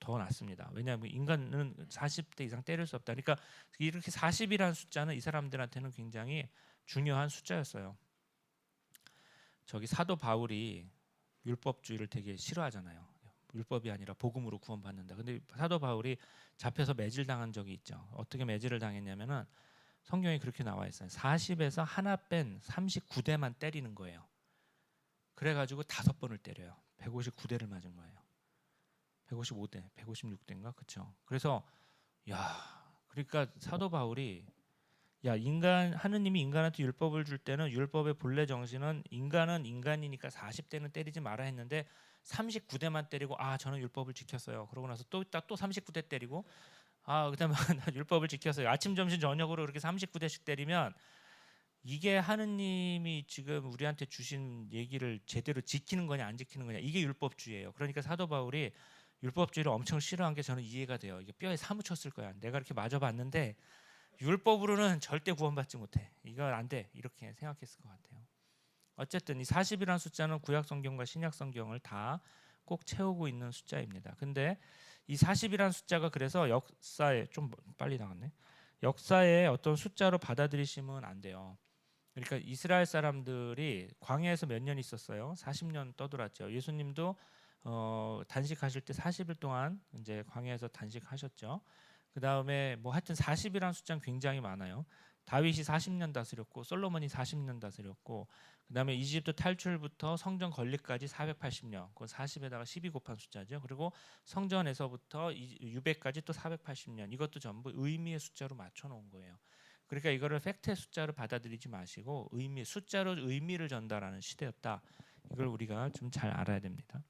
C: 더 낮습니다. 왜냐하면 인간은 40대 이상 때릴 수 없다. 그러니까 이렇게 40이라는 숫자는 이 사람들한테는 굉장히 중요한 숫자였어요. 저기 사도 바울이 율법주의를 되게 싫어하잖아요. 율법이 아니라 복음으로 구원받는다. 근데 사도 바울이 잡혀서 매질당한 적이 있죠. 어떻게 매질을 당했냐면은 성경에 그렇게 나와 있어요. 40에서 하나 뺀 39대만 때리는 거예요. 그래가지고 5번을 때려요. 159대를 맞은 거예요. 155대, 156대인가 그렇죠. 그래서 야, 그러니까 사도 바울이 야 하느님이 인간한테 율법을 줄 때는 율법의 본래 정신은 인간은 인간이니까 40대는 때리지 마라 했는데 39대만 때리고 저는 율법을 지켰어요. 그러고 나서 또 39대 때리고 그다음에 나 율법을 지켰어요. 아침 점심 저녁으로 그렇게 39대씩 때리면 이게 하느님이 지금 우리한테 주신 얘기를 제대로 지키는 거냐 안 지키는 거냐 이게 율법주의예요. 그러니까 사도 바울이 율법주의를 엄청 싫어한 게 저는 이해가 돼요. 이게 뼈에 사무쳤을 거야. 내가 이렇게 맞아봤는데 율법으로는 절대 구원받지 못해. 이건 안 돼. 이렇게 생각했을 것 같아요. 어쨌든 이 40이라는 숫자는 구약 성경과 신약 성경을 다 꼭 채우고 있는 숫자입니다. 근데 이 40이라는 숫자가 그래서 역사에 좀 빨리 나갔네. 역사의 어떤 숫자로 받아들이시면 안 돼요. 그러니까 이스라엘 사람들이 광야에서 몇 년 있었어요? 40년 떠돌았죠. 예수님도 단식하실 때 40일 동안 이제 광야에서 단식하셨죠. 그 다음에 뭐 하여튼 40이라는 숫자는 굉장히 많아요. 다윗이 40년 다스렸고 솔로몬이 40년 다스렸고 그 다음에 이집트 탈출부터 성전 건립까지 480년. 그건 40에다가 12 곱한 숫자죠. 그리고 성전에서부터 유배까지 또 480년. 이것도 전부 의미의 숫자로 맞춰놓은 거예요. 그러니까 이거를 팩트의 숫자로 받아들이지 마시고 숫자로 의미를 전달하는 시대였다. 이걸 우리가 좀 잘 알아야 됩니다.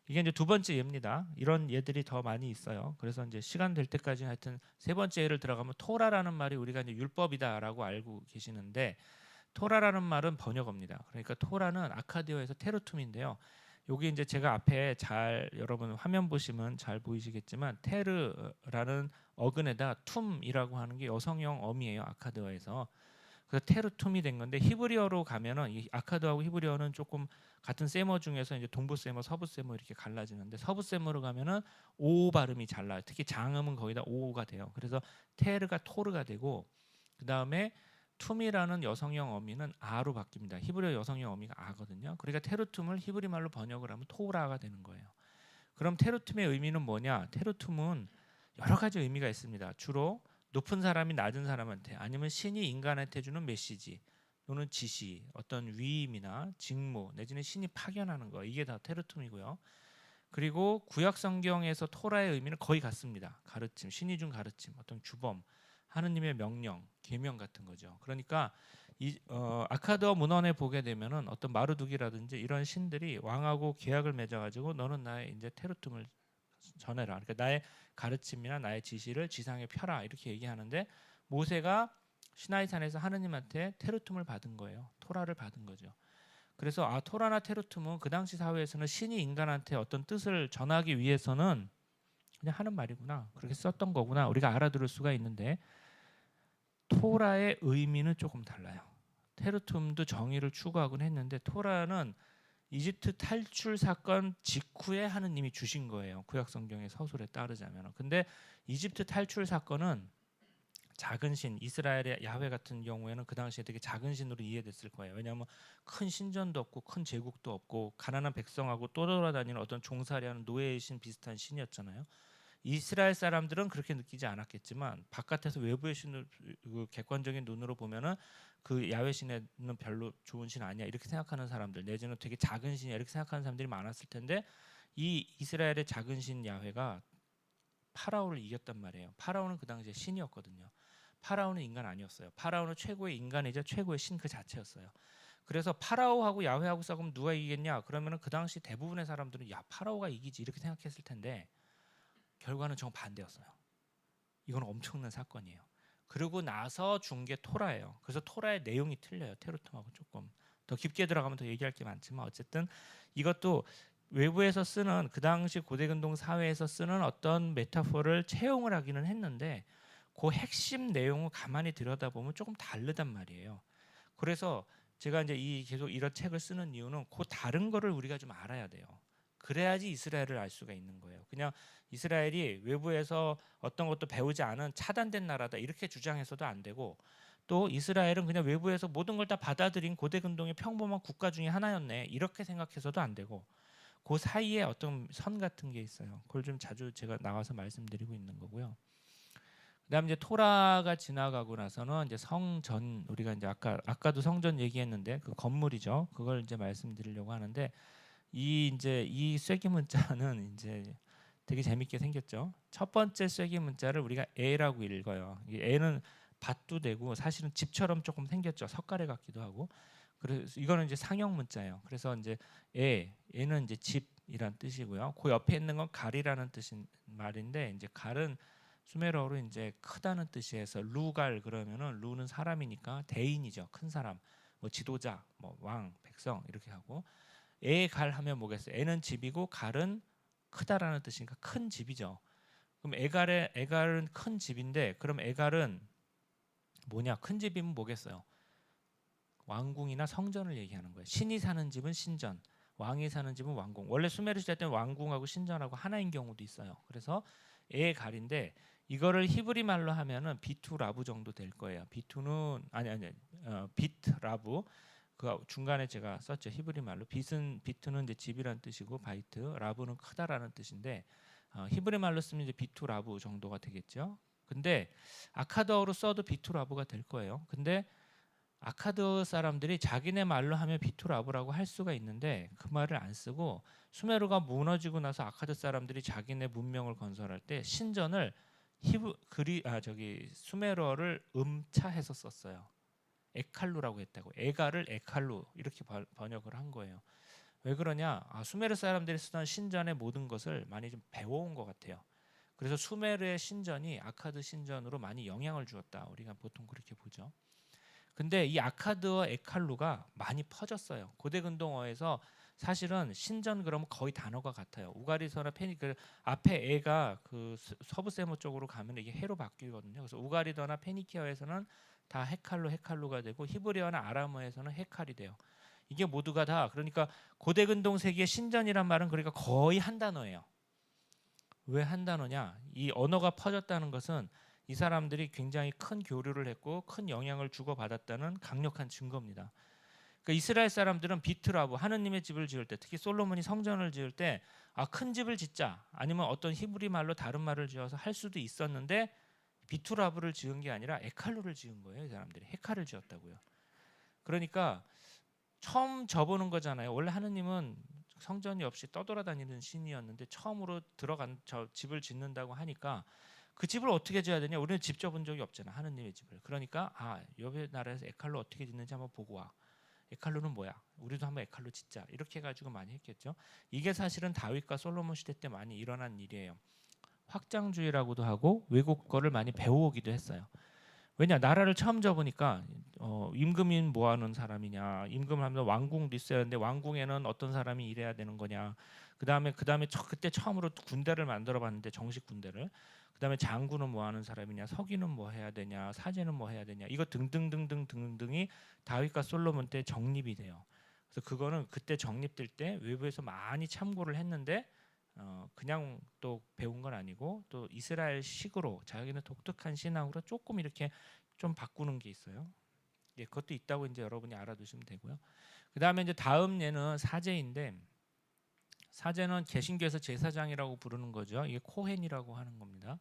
C: 이게 이제 두 번째 예입니다. 이런 예들이 더 많이 있어요. 그래서 이제 시간 될 때까지 하여튼 세 번째 예를 들어가면 토라라는 말이 우리가 이제 율법이다라고 알고 계시는데 토라라는 말은 번역어입니다. 그러니까 토라는 아카디어에서 테르툼인데요. 여기 이제 제가 앞에 잘 여러분 화면 보시면 잘 보이시겠지만 테르라는 어근에다 툼이라고 하는 게 여성형 어미예요. 아카디어에서. 그래서 테르툼이 된 건데 히브리어로 가면은 이 아카드하고 히브리어는 조금 같은 세머 중에서 이제 동부 세머, 서부 세머 이렇게 갈라지는데 서부 세머로 가면은 오 발음이 잘 나요. 특히 장음은 거의 다 오가 돼요. 그래서 테르가 토르가 되고 그 다음에 툼이라는 여성형 어미는 아로 바뀝니다. 히브리어 여성형 어미가 아거든요. 그러니까 테르툼을 히브리 말로 번역을 하면 토라가 되는 거예요. 그럼 테르툼의 의미는 뭐냐? 테르툼은 여러 가지 의미가 있습니다. 주로 높은 사람이 낮은 사람한테 아니면 신이 인간한테 주는 메시지 또는 지시, 어떤 위임이나 직무 내지는 신이 파견하는 거 이게 다 테르툼이고요. 그리고 구약 성경에서 토라의 의미는 거의 같습니다. 가르침, 신이 준 가르침, 어떤 주범, 하느님의 명령, 계명 같은 거죠. 그러니까 아카드어 문헌에 보게 되면은 어떤 마르둑이라든지 이런 신들이 왕하고 계약을 맺어가지고 너는 나의 이제 테르툼을 전해라. 그러니까 나의 가르침이나 나의 지시를 지상에 펴라 이렇게 얘기하는데 모세가 시나이산에서 하느님한테 테르툼을 받은 거예요. 토라를 받은 거죠. 그래서 토라나 테르툼은 그 당시 사회에서는 신이 인간한테 어떤 뜻을 전하기 위해서는 그냥 하는 말이구나. 그렇게 썼던 거구나. 우리가 알아들을 수가 있는데 토라의 의미는 조금 달라요. 테르툼도 정의를 추구하곤 했는데 토라는 이집트 탈출 사건 직후에 하느님이 주신 거예요. 구약 성경의 서술에 따르자면. 근데 이집트 탈출 사건은 작은 신, 이스라엘의 야훼 같은 경우에는 그 당시에 되게 작은 신으로 이해됐을 거예요. 왜냐하면 큰 신전도 없고 큰 제국도 없고 가난한 백성하고 떠돌아다니는 어떤 종살이하는 노예의 신 비슷한 신이었잖아요. 이스라엘 사람들은 그렇게 느끼지 않았겠지만 바깥에서 외부의 신을 객관적인 눈으로 보면은 그 야훼 신은 별로 좋은 신 아니야 이렇게 생각하는 사람들 내지는 되게 작은 신이야 이렇게 생각하는 사람들이 많았을 텐데 이 이스라엘의 작은 신 야훼가 파라오를 이겼단 말이에요. 파라오는 그 당시에 신이었거든요. 파라오는 인간 아니었어요. 파라오는 최고의 인간이자 최고의 신 그 자체였어요. 그래서 파라오하고 야훼하고 싸우면 누가 이기겠냐? 그러면은 그 당시 대부분의 사람들은 야 파라오가 이기지 이렇게 생각했을 텐데 결과는 정반대였어요. 이건 엄청난 사건이에요. 그러고 나서 준 게 토라예요. 그래서 토라의 내용이 틀려요. 테르툼하고 조금 더 깊게 들어가면 더 얘기할 게 많지만 어쨌든 이것도 외부에서 쓰는 그 당시 고대근동 사회에서 쓰는 어떤 메타포를 채용을 하기는 했는데 그 핵심 내용을 가만히 들여다보면 조금 다르단 말이에요. 그래서 제가 이제 계속 이런 책을 쓰는 이유는 그 다른 거를 우리가 좀 알아야 돼요. 그래야지 이스라엘을 알 수가 있는 거예요. 그냥 이스라엘이 외부에서 어떤 것도 배우지 않은 차단된 나라다 이렇게 주장해서도 안 되고 또 이스라엘은 그냥 외부에서 모든 걸 다 받아들인 고대근동의 평범한 국가 중에 하나였네 이렇게 생각해서도 안 되고 그 사이에 어떤 선 같은 게 있어요. 그걸 좀 자주 제가 나와서 말씀드리고 있는 거고요. 그다음에 이제 토라가 지나가고 나서는 이제 성전, 우리가 이제 아까도 성전 얘기했는데 그 건물이죠. 그걸 이제 말씀드리려고 하는데 이 쐐기 문자는 이제 되게 재밌게 생겼죠. 첫 번째 쐐기 문자를 우리가 애라고 읽어요. 이 애는 밭도 되고 사실은 집처럼 조금 생겼죠. 석가래 같기도 하고. 그래서 이거는 이제 상형 문자예요. 그래서 이제 애는 이제 집이란 뜻이고요. 그 옆에 있는 건 갈이라는 뜻인 말인데 이제 갈은 수메르어로 이제 크다는 뜻이에서 루갈 그러면은 루는 사람이니까 대인이죠. 큰 사람. 뭐 지도자, 뭐 왕, 백성 이렇게 하고 갈 하면 뭐겠어요? 애는 집이고 갈은 크다라는 뜻이니까 큰 집이죠. 그럼 애갈은 큰 집인데 그럼 애갈은 뭐냐? 큰 집이면 뭐겠어요? 왕궁이나 성전을 얘기하는 거예요. 신이 사는 집은 신전, 왕이 사는 집은 왕궁. 원래 수메르 시대 때는 왕궁하고 신전하고 하나인 경우도 있어요. 그래서 애갈인데 이거를 히브리 말로 하면은 비투라부 정도 될 거예요. 비투는 비트라부. 그 중간에 제가 썼죠. 히브리 말로 비트는 이제 집이라는 뜻이고 바이트, 라부는 크다라는 뜻인데 히브리 말로 쓰면 이제 비투라부 정도가 되겠죠. 근데 아카드어로 써도 비투라부가 될 거예요. 근데 아카드 사람들이 자기네 말로 하면 비투라부라고 할 수가 있는데 그 말을 안 쓰고 수메르가 무너지고 나서 아카드 사람들이 자기네 문명을 건설할 때 신전을 수메르어를 음차해서 썼어요. 에칼루라고 했다고. 에갈을 에칼루 이렇게 번역을 한 거예요. 왜 그러냐? 수메르 사람들이 쓰던 신전의 모든 것을 많이 좀 배워온 것 같아요. 그래서 수메르의 신전이 아카드 신전으로 많이 영향을 주었다. 우리가 보통 그렇게 보죠. 근데 이 아카드어 에칼루가 많이 퍼졌어요. 고대 근동어에서 사실은 신전 그러면 거의 단어가 같아요. 우가리서나 그 앞에 에가 그 서부 세모 쪽으로 가면 이게 해로 바뀌거든요. 그래서 우가리더나 페니키어에서는 다 헤칼루가 되고 히브리어나 아람어에서는 헤칼이 돼요. 이게 모두가 다 그러니까 고대 근동 세계의 신전이란 말은 그러니까 거의 한 단어예요. 왜 한 단어냐? 이 언어가 퍼졌다는 것은 이 사람들이 굉장히 큰 교류를 했고 큰 영향을 주고받았다는 강력한 증거입니다. 그러니까 이스라엘 사람들은 비트라부 하느님의 집을 지을 때 특히 솔로몬이 성전을 지을 때 큰 집을 짓자 아니면 어떤 히브리 말로 다른 말을 지어서 할 수도 있었는데 비투라부를 지은 게 아니라 에칼루를 지은 거예요. 이 사람들이 헤칼을 지었다고요. 그러니까 처음 접어는 거잖아요. 원래 하느님은 성전이 없이 떠돌아다니는 신이었는데 처음으로 들어간 집을 짓는다고 하니까 그 집을 어떻게 지어야 되냐? 우리는 집 져본 적이 없잖아. 하느님의 집을. 그러니까 옆에 나라에서 에칼루 어떻게 짓는지 한번 보고 와. 에칼루는 뭐야? 우리도 한번 에칼루 짓자. 이렇게 해가지고 많이 했겠죠. 이게 사실은 다윗과 솔로몬 시대 때 많이 일어난 일이에요. 확장주의라고도 하고 외국 거를 많이 배워오기도 했어요. 왜냐? 나라를 처음 접으니까 임금인 뭐 하는 사람이냐? 임금하면 왕궁도 있어야 하는데 왕궁에는 어떤 사람이 일해야 되는 거냐? 그다음에 그때 처음으로 군대를 만들어 봤는데 정식 군대를 그다음에 장군은 뭐 하는 사람이냐, 서기는 뭐 해야 되냐, 사제는 뭐 해야 되냐, 이거 등등등등등등이 다윗과 솔로몬 때 정립이 돼요. 그래서 그거는 그때 정립될 때 외부에서 많이 참고를 했는데 그냥 또 배운 건 아니고 또 이스라엘식으로 자기는 독특한 신앙으로 조금 이렇게 좀 바꾸는 게 있어요. 예, 그것도 있다고 이제 여러분이 알아두시면 되고요. 그다음에 이제 다음 예는 사제인데. 사제는 개신교에서 제사장이라고 부르는 거죠. 이게 코헨이라고 하는 겁니다.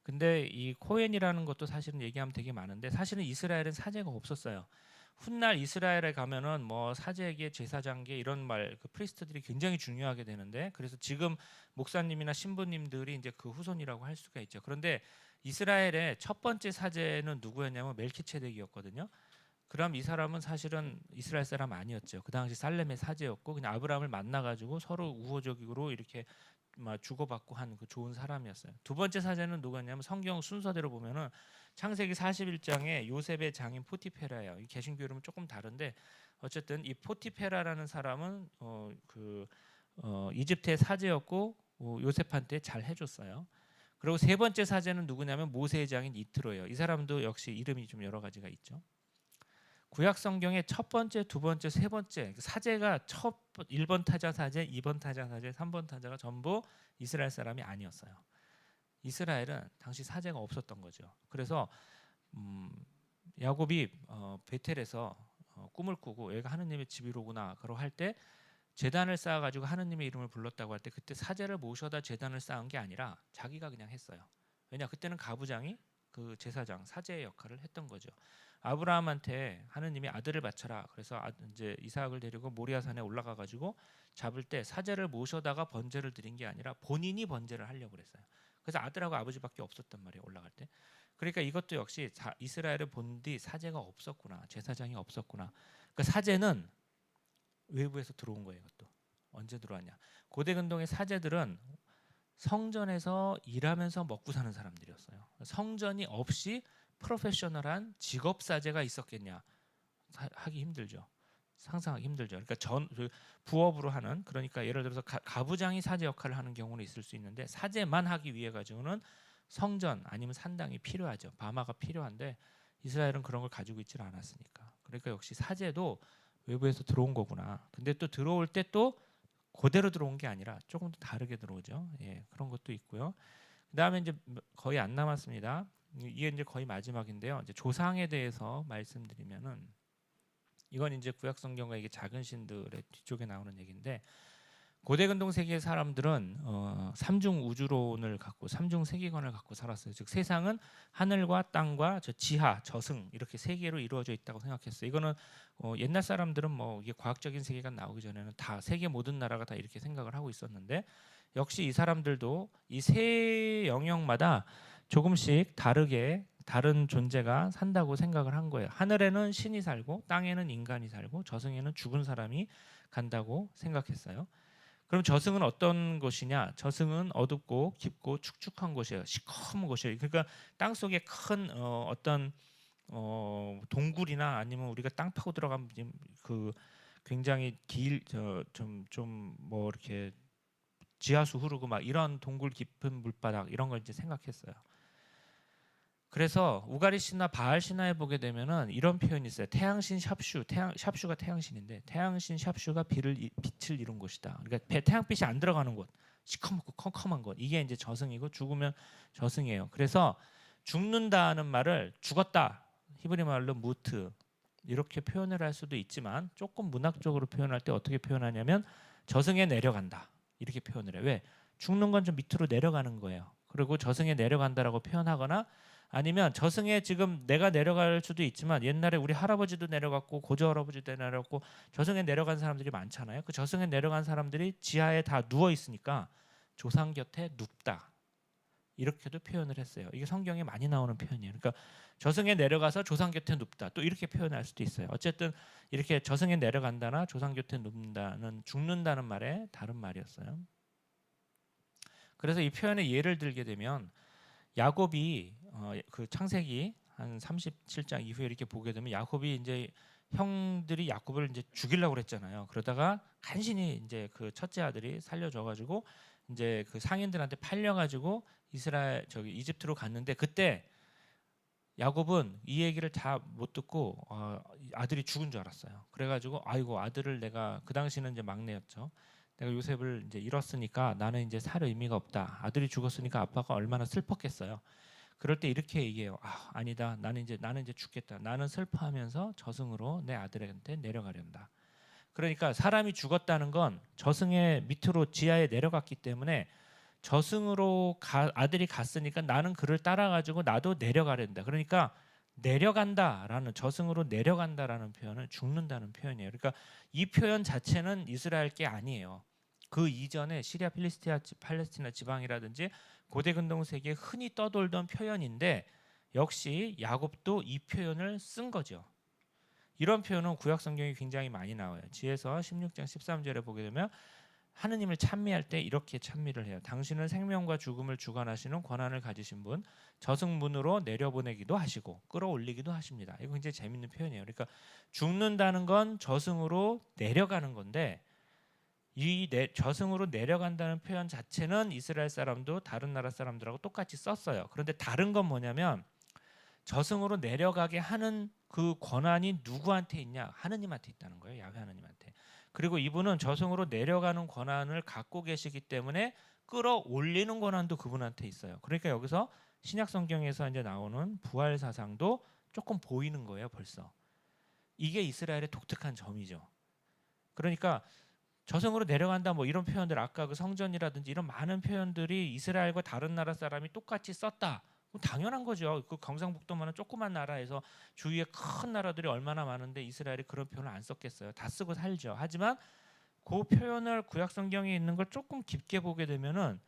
C: 근데 이 코헨이라는 것도 사실은 얘기하면 되게 많은데 사실은 이스라엘은 사제가 없었어요. 훗날 이스라엘에 가면은 뭐 사제계, 제사장계 이런 그 프리스트들이 굉장히 중요하게 되는데 그래서 지금 목사님이나 신부님들이 이제 그 후손이라고 할 수가 있죠. 그런데 이스라엘의 첫 번째 사제는 누구였냐면 멜키체덱이었거든요. 그럼 이 사람은 사실은 이스라엘 사람 아니었죠. 그 당시 살렘의 사제였고 그냥 아브라함을 만나가지고 서로 우호적으로 이렇게 막 주고받고 한 그 좋은 사람이었어요. 두 번째 사제는 누구였냐면 성경 순서대로 보면은 창세기 41장에 요셉의 장인 포티페라예요. 이 개신교로는 조금 다른데 어쨌든 이 포티페라라는 사람은 이집트의 사제였고 요셉한테 잘 해줬어요. 그리고 세 번째 사제는 누구냐면 모세의 장인 이트로예요. 이 사람도 역시 이름이 좀 여러 가지가 있죠. 구약 성경의 첫 번째, 두 번째, 세 번째 사제가 1번 타자 사제, 2번 타자 사제, 3번 타자가 전부 이스라엘 사람이 아니었어요. 이스라엘은 당시 사제가 없었던 거죠. 그래서 야곱이 베텔에서 꿈을 꾸고 얘가 하느님의 집이로구나 그러고 할 때 제단을 쌓아가지고 하느님의 이름을 불렀다고 할 때 그때 사제를 모셔다 제단을 쌓은 게 아니라 자기가 그냥 했어요. 왜냐 그때는 가부장이 그 제사장 사제의 역할을 했던 거죠. 아브라함한테 하느님이 아들을 바쳐라. 그래서 이제 이삭을 데리고 모리아산에 올라가 가지고 잡을 때 사제를 모셔다가 번제를 드린 게 아니라 본인이 번제를 하려고 그랬어요. 그래서 아들하고 아버지밖에 없었단 말이에요. 올라갈 때. 그러니까 이것도 역시 이스라엘을 본 뒤 사제가 없었구나. 제사장이 없었구나. 그 사제는 외부에서 들어온 거예요. 이것도. 언제 들어왔냐. 고대 근동의 사제들은 성전에서 일하면서 먹고 사는 사람들이었어요. 성전이 없이 프로페셔널한 직업 사제가 있었겠냐 하기 힘들죠. 상상하기 힘들죠. 그러니까 부업으로 하는, 그러니까 예를 들어서 가부장이 사제 역할을 하는 경우는 있을 수 있는데 사제만 하기 위해 가지고는 성전 아니면 산당이 필요하죠. 바마가 필요한데 이스라엘은 그런 걸 가지고 있질 않았으니까. 그러니까 역시 사제도 외부에서 들어온 거구나. 근데 또 들어올 때 또 그대로 들어온 게 아니라 조금 더 다르게 들어오죠. 예, 그런 것도 있고요. 그다음에 이제 거의 안 남았습니다. 이게 이제 거의 마지막인데요. 이제 조상에 대해서 말씀드리면은 이건 이제 구약 성경과 이게 작은 신들의 뒤쪽에 나오는 얘기인데, 고대 근동 세계의 사람들은 삼중 우주론을 갖고 삼중 세계관을 갖고 살았어요. 즉 세상은 하늘과 땅과 저 지하, 저승 이렇게 세 개로 이루어져 있다고 생각했어요. 이거는 옛날 사람들은 뭐 이게 과학적인 세계관 나오기 전에는 다 세계 모든 나라가 다 이렇게 생각을 하고 있었는데, 역시 이 사람들도 이 세 영역마다 조금씩 다르게 다른 존재가 산다고 생각을 한 거예요. 하늘에는 신이 살고 땅에는 인간이 살고 저승에는 죽은 사람이 간다고 생각했어요. 그럼 저승은 어떤 곳이냐? 저승은 어둡고 깊고 축축한 곳이에요. 시커먼 곳이에요. 그러니까 땅 속에 큰 어떤 동굴이나 아니면 우리가 땅 파고 들어가면 그 굉장히 좀 뭐 이렇게 지하수 흐르고 막 이런 동굴 깊은 물바닥 이런 걸 이제 생각했어요. 그래서 우가리 신화, 바알 신화에 보게 되면은 이런 표현이 있어요. 태양신 샵슈, 샵슈가 태양신인데 태양신 샵슈가 빛을 이룬 곳이다. 그러니까 태양빛이 안 들어가는 곳, 시커멓고 컴컴한 곳. 이게 이제 저승이고 죽으면 저승이에요. 그래서 죽는다는 말을 죽었다, 히브리 말로 무트 이렇게 표현을 할 수도 있지만 조금 문학적으로 표현할 때 어떻게 표현하냐면 저승에 내려간다 이렇게 표현을 해요. 왜? 죽는 건 좀 밑으로 내려가는 거예요. 그리고 저승에 내려간다라고 표현하거나 아니면 저승에 지금 내가 내려갈 수도 있지만 옛날에 우리 할아버지도 내려갔고 고조 할아버지도 내려갔고 저승에 내려간 사람들이 많잖아요. 그 저승에 내려간 사람들이 지하에 다 누워 있으니까 조상 곁에 눕다 이렇게도 표현을 했어요. 이게 성경에 많이 나오는 표현이에요. 그러니까 저승에 내려가서 조상 곁에 눕다 또 이렇게 표현할 수도 있어요. 어쨌든 이렇게 저승에 내려간다나 조상 곁에 눕는다는 죽는다는 말의 다른 말이었어요. 그래서 이 표현의 예를 들게 되면 야곱이 그 창세기 한 37장 이후에 이렇게 보게 되면 야곱이 이제 형들이 야곱을 이제 죽이려고 그랬잖아요. 그러다가 간신히 이제 그 첫째 아들이 살려줘 가지고 이제 그 상인들한테 팔려 가지고 이집트로 갔는데 그때 야곱은 이 얘기를 다 못 듣고 아들이 죽은 줄 알았어요. 그래 가지고 아이고 아들을 내가 그 당시는 이제 막내였죠. 내가 요셉을 이제 잃었으니까 나는 이제 살 의미가 없다. 아들이 죽었으니까 아빠가 얼마나 슬펐겠어요. 그럴 때 이렇게 얘기해요. 아니다. 나는 이제 죽겠다. 나는 슬퍼하면서 저승으로 내 아들한테 내려가련다. 그러니까 사람이 죽었다는 건 저승의 밑으로 지하에 내려갔기 때문에 저승으로 아들이 갔으니까 나는 그를 따라 가지고 나도 내려가련다. 그러니까 내려간다라는, 저승으로 내려간다라는 표현은 죽는다는 표현이에요. 그러니까 이 표현 자체는 이스라엘 게 아니에요. 그 이전에 시리아 팔레스티나 지방이라든지 고대 근동 세계에 흔히 떠돌던 표현인데 역시 야곱도 이 표현을 쓴 거죠. 이런 표현은 구약 성경이 굉장히 많이 나와요. 지에서 16장 13절에 보게 되면 하느님을 찬미할 때 이렇게 찬미를 해요. 당신은 생명과 죽음을 주관하시는 권한을 가지신 분, 저승문으로 내려보내기도 하시고 끌어올리기도 하십니다. 이거 굉장히 재밌는 표현이에요. 그러니까 죽는다는 건 저승으로 내려가는 건데 이 저승으로 내려간다는 표현 자체는 이스라엘 사람도 다른 나라 사람들하고 똑같이 썼어요. 그런데 다른 건 뭐냐면 저승으로 내려가게 하는 그 권한이 누구한테 있냐? 하느님한테 있다는 거예요. 야훼 하느님한테. 그리고 이분은 저승으로 내려가는 권한을 갖고 계시기 때문에 끌어올리는 권한도 그분한테 있어요. 그러니까 여기서 신약 성경에서 이제 나오는 부활 사상도 조금 보이는 거예요. 벌써. 이게 이스라엘의 독특한 점이죠. 그러니까 저승으로 내려간다 뭐 이런 표현들, 아까 그 성전이라든지 이런 많은 표현들이 이스라엘과 다른 나라 사람이 똑같이 썼다. 당연한 거죠. 그 경상북도만은 조그만 나라에서 주위에 큰 나라들이 얼마나 많은데 이스라엘이 그런 표현을 안 썼겠어요. 다 쓰고 살죠. 하지만 그 표현을 구약 성경에 있는 걸 조금 깊게 보게 되면은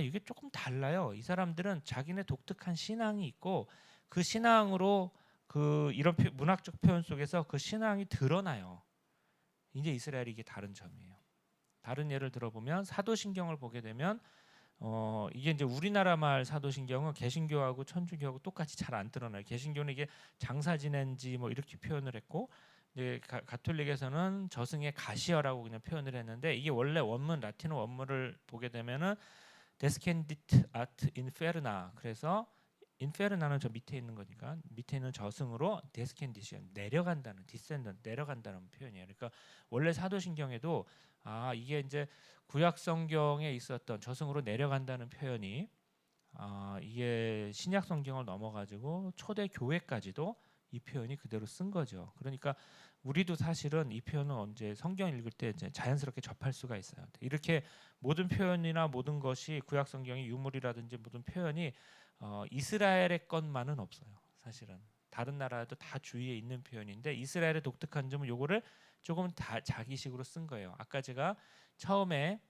C: 이게 조금 달라요. 이 사람들은 자기네 독특한 신앙이 있고 그 신앙으로 그 이런 문학적 표현 속에서 그 신앙이 드러나요. 이제 이스라엘이 이게 다른 점이에요. 다른 예를 들어보면 사도신경을 보게 되면 이게 이제 우리나라 말 사도신경은 개신교하고 천주교하고 똑같이 잘 안 드러나요. 개신교는 이게 장사 지낸지 뭐 이렇게 표현을 했고 이제 가톨릭에서는 저승의 가시어라고 그냥 표현을 했는데 이게 원래 원문 라틴어 원문을 보게 되면은 descendit at inferna. 그래서 인페르나는 저 밑에 있는 거니까 밑에 있는 저승으로 descendit이요. 내려간다는 descendant 내려간다는 표현이에요. 그러니까 원래 사도신경에도 이게 이제 구약 성경에 있었던 저승으로 내려간다는 표현이 이게 신약 성경을 넘어가지고 초대 교회까지도 이 표현이 그대로 쓴 거죠. 그러니까 우리도 사실은 이 표현은 언제 성경 읽을 때 이제 자연스럽게 접할 수가 있어요. 이렇게 모든 표현이나 모든 것이 구약 성경의 유물이라든지 모든 표현이 이스라엘의 것만은 없어요. 사실은 다른 나라도 다 주위에 있는 표현인데 이스라엘의 독특한 점은 요거를 조금 다 자기식으로 쓴 거예요. 아까 제가 처음에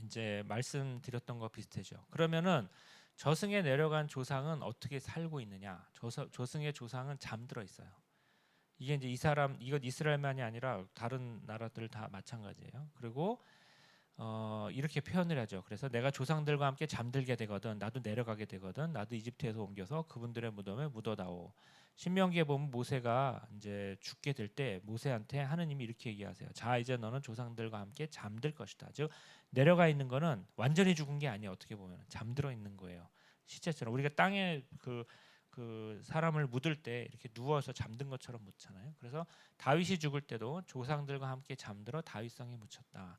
C: 이제 말씀드렸던 거 비슷하죠. 그러면은 저승에 내려간 조상은 어떻게 살고 있느냐? 저승의 조상은 잠들어 있어요. 이게 이제 이건 이스라엘만이 아니라 다른 나라들 다 마찬가지예요. 그리고 이렇게 표현을 하죠. 그래서 내가 조상들과 함께 잠들게 되거든, 나도 내려가게 되거든, 나도 이집트에서 옮겨서 그분들의 무덤에 묻어다오. 신명기에 보면 모세가 이제 죽게 될 때 모세한테 하느님이 이렇게 얘기하세요. 자, 이제 너는 조상들과 함께 잠들 것이다. 즉 내려가 있는 거는 완전히 죽은 게 아니에요. 어떻게 보면 잠들어 있는 거예요. 시체처럼 우리가 땅에 그 사람을 묻을 때 이렇게 누워서 잠든 것처럼 묻잖아요. 그래서 다윗이 죽을 때도 조상들과 함께 잠들어 다윗성에 묻혔다.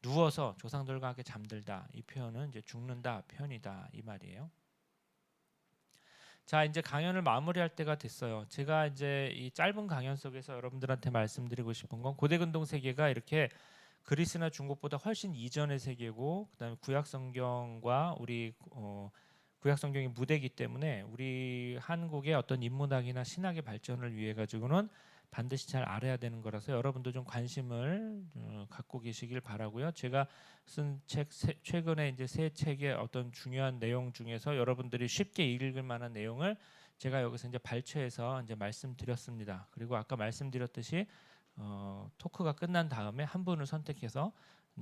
C: 누워서 조상들과 함께 잠들다. 이 표현은 이제 죽는다 표현이다 이 말이에요. 자, 이제 강연을 마무리할 때가 됐어요. 제가 이제 이 짧은 강연 속에서 여러분들한테 말씀드리고 싶은 건 고대 근동 세계가 이렇게 그리스나 중국보다 훨씬 이전의 세계고 그다음에 구약 성경과 우리 구약 성경이 무대이기 때문에 우리 한국의 어떤 인문학이나 신학의 발전을 위해 가지고는 반드시 잘 알아야 되는 거라서 여러분도 좀 관심을 갖고 계시길 바라고요. 제가 쓴 책 최근에 이제 새 책의 어떤 중요한 내용 중에서 여러분들이 쉽게 읽을 만한 내용을 제가 여기서 이제 발췌해서 이제 말씀드렸습니다. 그리고 아까 말씀드렸듯이 토크가 끝난 다음에 한 분을 선택해서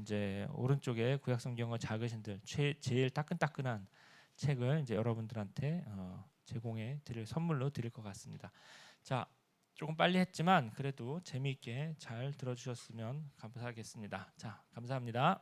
C: 이제 오른쪽에 구약 성경과 작으신들 제일 따끈따끈한 책을 이제 여러분들한테 제공해 드릴 선물로 드릴 것 같습니다. 자, 조금 빨리 했지만 그래도 재미있게 잘 들어주셨으면 감사하겠습니다. 자, 감사합니다.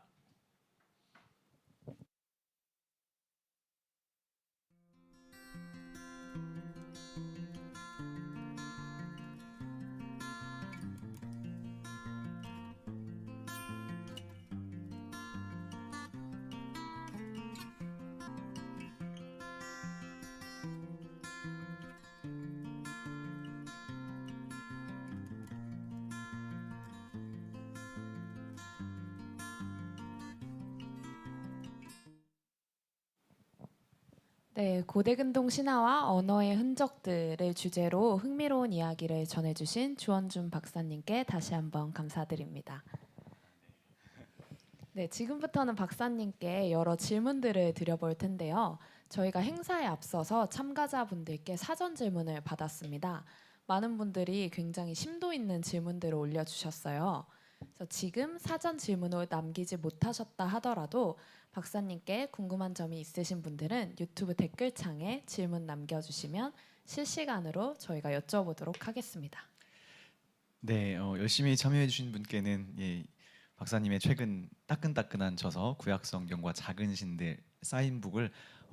B: 네, 고대근동 신화와 언어의 흔적들을 주제로 흥미로운 이야기를 전해주신 주원준 박사님께 다시 한번 감사드립니다. 네, 지금부터는 박사님께 여러 질문들을 드려볼 텐데요. 저희가 행사에 앞서서 참가자분들께 사전 질문을 받았습니다. 많은 분들이 굉장히 심도 있는 질문들을 올려주셨어요. 그래서 지금 사전 질문을 남기지 못하셨다 하더라도 박사님께 궁금한 점이 있으신 분들은 유튜브 댓글창에 질문 남겨주시면 실시간으로 저희가 여쭤보도록 하겠습니다.
A: 네, 열심히 참여해주신 분께는 박사님의 최근 따끈따끈한 저서 구약성경과 작은 신들 사인북을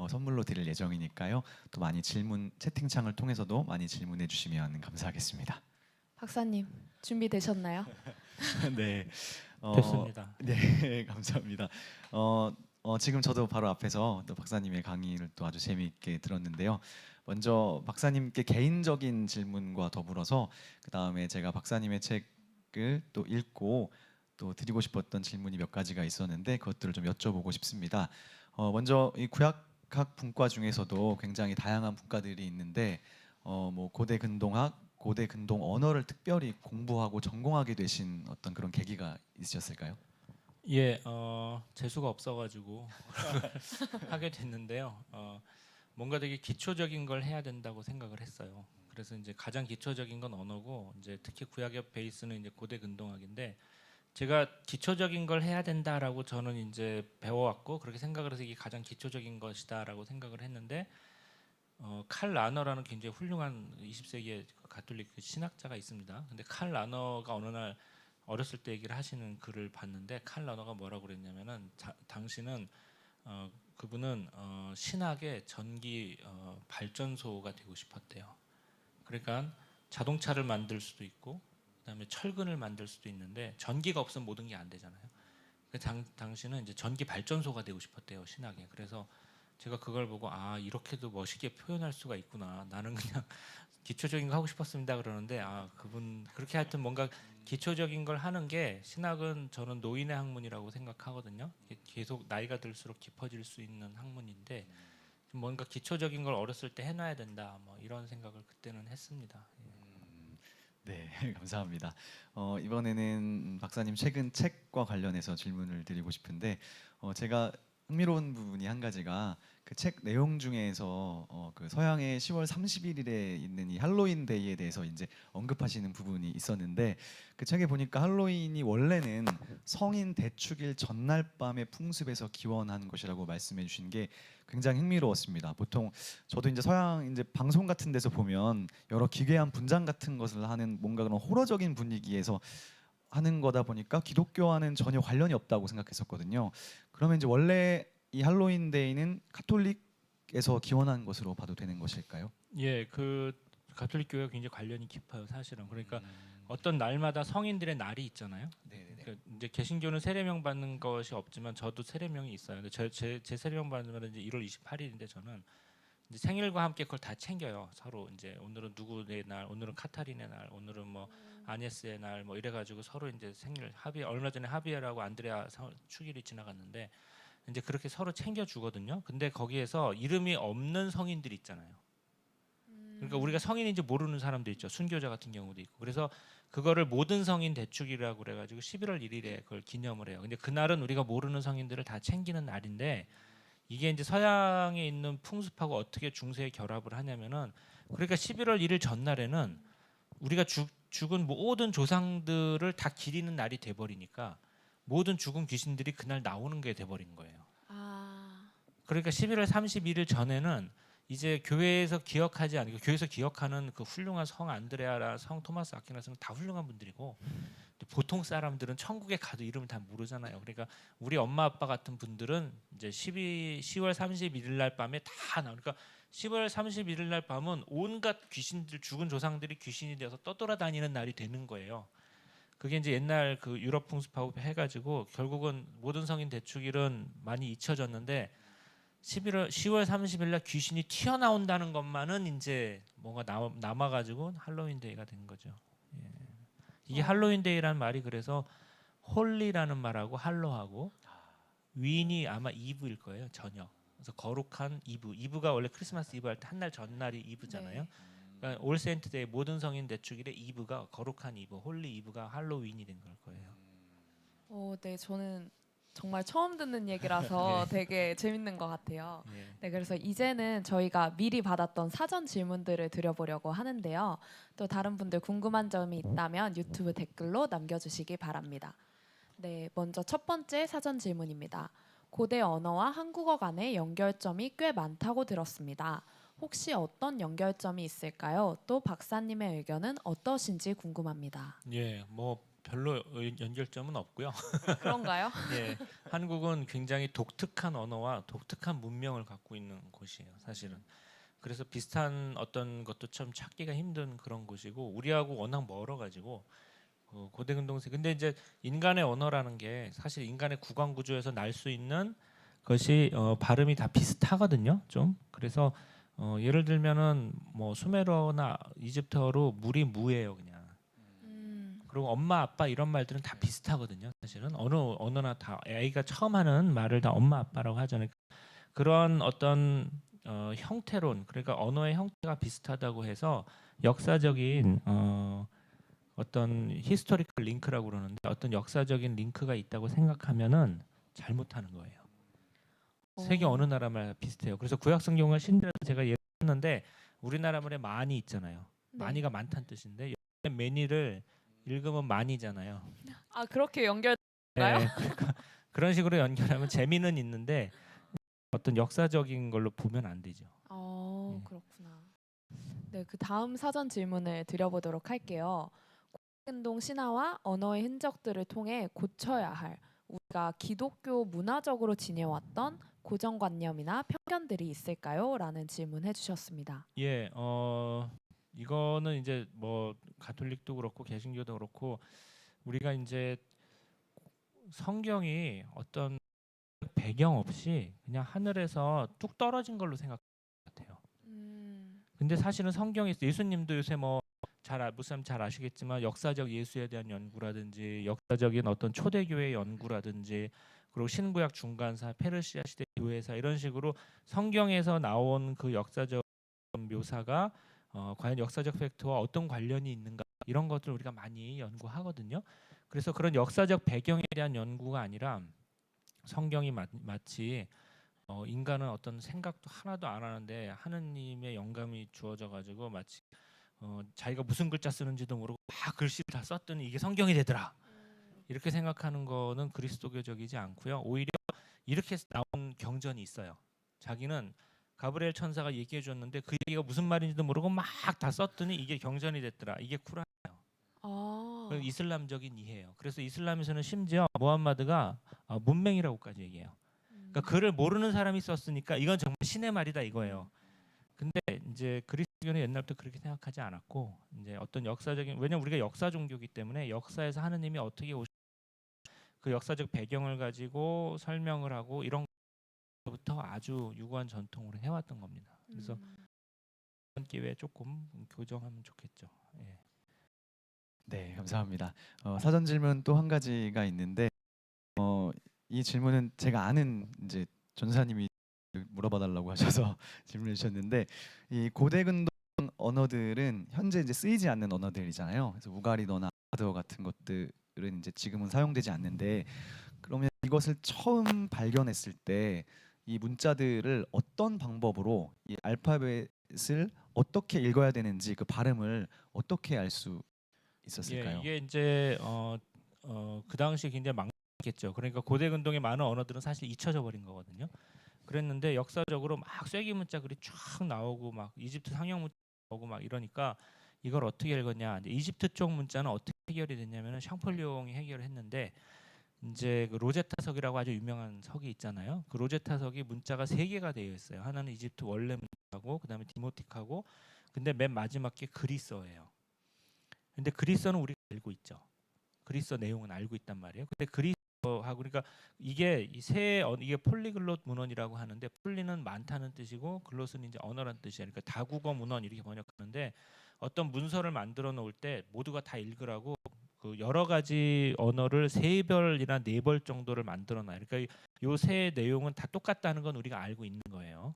A: 선물로 드릴 예정이니까요. 또 많이 채팅창을 통해서도 많이 질문해 주시면 감사하겠습니다.
B: 박사님 준비되셨나요?
A: 네,
C: 됐습니다.
A: 네, 감사합니다. 지금 저도 바로 앞에서 또 박사님의 강의를 또 아주 재미있게 들었는데요. 먼저 박사님께 개인적인 질문과 더불어서 그 다음에 제가 박사님의 책을 또 읽고 또 드리고 싶었던 질문이 몇 가지가 있었는데 그것들을 좀 여쭤보고 싶습니다. 먼저 이 구약 각 분과 중에서도 굉장히 다양한 분과들이 있는데 뭐 고대 근동학, 고대 근동 언어를 특별히 공부하고 전공하게 되신 어떤 그런 계기가 있으셨을까요?
C: 예, 재수가 없어가지고 하게 됐는데요. 뭔가 되게 기초적인 걸 해야 된다고 생각을 했어요. 그래서 이제 가장 기초적인 건 언어고, 이제 특히 구약의 베이스는 이제 고대 근동학인데, 제가 기초적인 걸 해야 된다라고 저는 이제 배워왔고 그렇게 생각을 해서 이게 가장 기초적인 것이다라고 생각을 했는데, 칼 라너라는 굉장히 훌륭한 20세기의 가톨릭 신학자가 있습니다. 근데 칼 라너가 어느 날 어렸을 때 얘기를 하시는 글을 봤는데, 칼 라너가 뭐라고 그랬냐면은 당신은 그분은 신학의 전기 발전소가 되고 싶었대요. 그러니까 자동차를 만들 수도 있고 그다음에 철근을 만들 수도 있는데 전기가 없으면 모든 게 안 되잖아요. 당신은 이제 전기 발전소가 되고 싶었대요, 신학에. 그래서 제가 그걸 보고 아, 이렇게도 멋있게 표현할 수가 있구나. 나는 그냥 기초적인 거 하고 싶었습니다 그러는데, 아, 그분 그렇게 하여튼 뭔가 기초적인 걸 하는 게, 신학은 저는 노인의 학문이라고 생각하거든요. 계속 나이가 들수록 깊어질 수 있는 학문인데 뭔가 기초적인 걸 어렸을 때 해놔야 된다, 뭐 이런 생각을 그때는 했습니다.
A: 네, 감사합니다. 이번에는 박사님 최근 책과 관련해서 질문을 드리고 싶은데 제가 흥미로운 부분이 한 가지가 그 책 내용 중에서 그 서양의 10월 31일에 있는 이 할로윈 데이에 대해서 이제 언급하시는 부분이 있었는데, 그 책에 보니까 할로윈이 원래는 성인 대축일 전날 밤의 풍습에서 기원한 것이라고 말씀해 주신 게 굉장히 흥미로웠습니다. 보통 저도 이제 서양 이제 방송 같은 데서 보면 여러 기괴한 분장 같은 것을 하는 뭔가 그런 호러적인 분위기에서 하는 거다 보니까 기독교와는 전혀 관련이 없다고 생각했었거든요. 그러면 이제 원래 이 할로윈 데이는 카톨릭에서 기원한 것으로 봐도 되는 것일까요?
C: 예, 그 가톨릭 교회가 굉장히 관련이 깊어요, 사실은. 그러니까 어떤 날마다 성인들의 날이 있잖아요.
A: 네네네.
C: 그러니까 이제 개신교는 세례명 받는 것이 없지만 저도 세례명이 있어요. 근데 제 세례명 받는 날은 이제 1월 28일인데 저는 이제 생일과 함께 그걸 다 챙겨요. 서로 이제 오늘은 누구의 날, 오늘은 카타린의 날, 오늘은 뭐 아니에스의 날, 뭐 이래가지고 서로 이제 생일 합의, 얼마 전에 하비에라고 안드레아 축일이 지나갔는데 이제 그렇게 서로 챙겨주거든요. 근데 거기에서 이름이 없는 성인들이 있잖아요. 그러니까 우리가 성인인지 모르는 사람도 있죠. 순교자 같은 경우도 있고. 그래서 그거를 모든 성인 대축이라고 그래가지고 11월 1일에 그걸 기념을 해요. 근데 그날은 우리가 모르는 성인들을 다 챙기는 날인데, 이게 이제 서양에 있는 풍습하고 어떻게 중세에 결합을 하냐면은, 그러니까 11월 1일 전날에는 우리가 죽은 모든 조상들을 다 기리는 날이 돼버리니까 모든 죽은 귀신들이 그날 나오는 게 돼버린 거예요. 그러니까 11월 31일 전에는 이제 교회에서 기억하지 않고, 교회에서 기억하는 그 훌륭한 성 안드레아라 성 토마스 아퀴나스는 다 훌륭한 분들이고, 보통 사람들은 천국에 가도 이름을 다 모르잖아요. 그러니까 우리 엄마 아빠 같은 분들은 이제 10월 31일 날 밤에 다 나오니까, 그러니까 10월 31일 날 밤은 온갖 귀신들, 죽은 조상들이 귀신이 되어서 떠돌아다니는 날이 되는 거예요. 그게 이제 옛날 그 유럽 풍습하고 해가지고 결국은 모든 성인 대축일은 많이 잊혀졌는데, 10월 30일 날 귀신이 튀어나온다는 것만은 이제 뭔가 남아가지고 할로윈 데이가 된 거죠. 예. 이게 할로윈 데이라는 말이 그래서 홀리라는 말하고 할로하고 윈이 아마 이브일 거예요, 저녁. 그래서 거룩한 이브. 이브가 원래 크리스마스 이브 할 때 한 날 전날이 이브잖아요.
B: 네.
C: 그러니까 올 세인트 데이 모든 성인 대축일의 이브가 거룩한 이브, 홀리 이브가 할로윈이 된 걸 거예요.
B: 네, 저는 정말 처음 듣는 얘기라서 되게 재밌는 것 같아요.
C: 예.
B: 네, 그래서 이제는 저희가 미리 받았던 사전 질문들을 드려보려고 하는데요. 또 다른 분들 궁금한 점이 있다면 유튜브 댓글로 남겨주시기 바랍니다. 네, 먼저 첫 번째 사전 질문입니다. 고대 언어와 한국어 간의 연결점이 꽤 많다고 들었습니다. 혹시 어떤 연결점이 있을까요? 또 박사님의 의견은 어떠신지 궁금합니다.
C: 예, 뭐 별로 연결점은 없고요.
B: 그런가요?
C: 예, 한국은 굉장히 독특한 언어와 독특한 문명을 갖고 있는 곳이에요, 사실은. 그래서 비슷한 어떤 것도 참 찾기가 힘든 그런 곳이고, 우리하고 워낙 멀어가지고 고대 근동세. 근데 이제 인간의 언어라는 게 사실 인간의 구강 구조에서 날 수 있는 것이 발음이 다 비슷하거든요, 좀. 그래서 예를 들면은 뭐 수메르어나 이집트어로 물이 무예요, 그냥. 그리고 엄마 아빠 이런 말들은 다 비슷하거든요. 사실은 어느나 다 아이가 처음 하는 말을 다 엄마 아빠라고 하잖아요. 그런 어떤 형태론, 그러니까 언어의 형태가 비슷하다고 해서 역사적인 어떤 히스토리컬 링크라고 그러는데 어떤 역사적인 링크가 있다고 생각하면은 잘못하는 거예요. 세계 어느 나라 말 비슷해요. 그래서 구약 성경을 신들에서 제가 얘기했는데 우리나라 말에 많이 있잖아요.
B: 네.
C: 많이가 많다는 뜻인데 매니를 읽으면 많이잖아요.
B: 아 그렇게 연결.
C: 네, 그러니까 그런 식으로 연결하면 재미는 있는데 어떤 역사적인 걸로 보면 안 되죠. 예.
B: 그렇구나. 네, 그 다음 사전 질문을 드려보도록 할게요. 고대근동 신화와 언어의 흔적들을 통해 고쳐야 할 우리가 기독교 문화적으로 지내왔던 고정관념이나 편견들이 있을까요? 라는 질문 해주셨습니다.
C: 예, 이거는 이제 뭐 가톨릭도 그렇고 개신교도 그렇고 우리가 이제 성경이 어떤 배경 없이 그냥 하늘에서 뚝 떨어진 걸로 생각하는 것 같아요. 근데 사실은 성경에 예수님도 요새 뭐 무슨 잘 아시겠지만 역사적 예수에 대한 연구라든지 역사적인 어떤 초대교회 연구라든지 그리고 신구약 중간사, 페르시아 시대 교회사 이런 식으로 성경에서 나온 그 역사적 묘사가 과연 역사적 팩트와 어떤 관련이 있는가 이런 것들 우리가 많이 연구하거든요. 그래서 그런 역사적 배경에 대한 연구가 아니라 성경이 마치 인간은 어떤 생각도 하나도 안 하는데 하느님의 영감이 주어져 가지고 마치 자기가 무슨 글자 쓰는지도 모르고 막 글씨를 다 썼더니 이게 성경이 되더라. 이렇게 생각하는 거는 그리스도교적이지 않고요. 오히려 이렇게 나온 경전이 있어요. 자기는 가브리엘 천사가 얘기해 줬는데 그 얘기가 무슨 말인지도 모르고 막 다 썼더니 이게 경전이 됐더라. 이게 쿠란이에요. 그 이슬람적인 이해예요. 그래서 이슬람에서는 심지어 무함마드가 문맹이라고까지 얘기해요. 그러니까 글을 모르는 사람이 썼으니까 이건 정말 신의 말이다 이거예요. 근데 이제 그리스도교는 옛날부터 그렇게 생각하지 않았고 이제 어떤 역사적인 왜냐면 우리가 역사 종교이기 때문에 역사에서 하느님이 어떻게 그 역사적 배경을 가지고 설명을 하고 이런 것부터 아주 유구한 전통으로 해왔던 겁니다. 그래서 이번 기회에 조금 교정하면 좋겠죠. 예.
A: 네, 감사합니다. 사전 질문 또 한 가지가 있는데 이 질문은 제가 아는 이제 전사님이 물어봐 달라고 하셔서 질문을 주셨는데 이 고대 근동 언어들은 현재 이제 쓰이지 않는 언어들이잖아요. 그래서 우가리어나 아카드어 같은 것들은 이제 지금은 사용되지 않는데 그러면 이것을 처음 발견했을 때 이 문자들을 어떤 방법으로 이 알파벳을 어떻게 읽어야 되는지 그 발음을 어떻게 알 수 있었을까요?
C: 예, 이게 이제 그 당시 굉장히 막혔겠죠. 그러니까 고대 근동의 많은 언어들은 사실 잊혀져 버린 거거든요. 그랬는데 역사적으로 막 쐐기 문자 글이 쫙 나오고 막 이집트 상형 문자 나오고 막 이러니까 이걸 어떻게 읽었냐. 이제 이집트 쪽 문자는 어떻게 해결이 됐냐면은 샹폴리옹이 해결을 했는데 이제 그 로제타석이라고 아주 유명한 석이 있잖아요. 그 로제타석이 문자가 세 개가 되어 있어요. 하나는 이집트 원래 문자고 그다음에 디모틱하고 근데 맨 마지막 게 그리스어예요. 근데 그리스어는 우리가 알고 있죠. 그리스어 내용은 알고 있단 말이에요. 근데 그리스어하고 그러니까 이게 이게 폴리글롯 문헌이라고 하는데 폴리는 많다는 뜻이고 글롯은 이제 언어란 뜻이에요. 그러니까 다국어 문헌 이렇게 번역하는데 어떤 문서를 만들어 놓을 때 모두가 다 읽으라고 그 여러 가지 언어를 세 별이나 네 벌 정도를 만들어 놔요. 그러니까 요 세 내용은 다 똑같다는 건 우리가 알고 있는 거예요.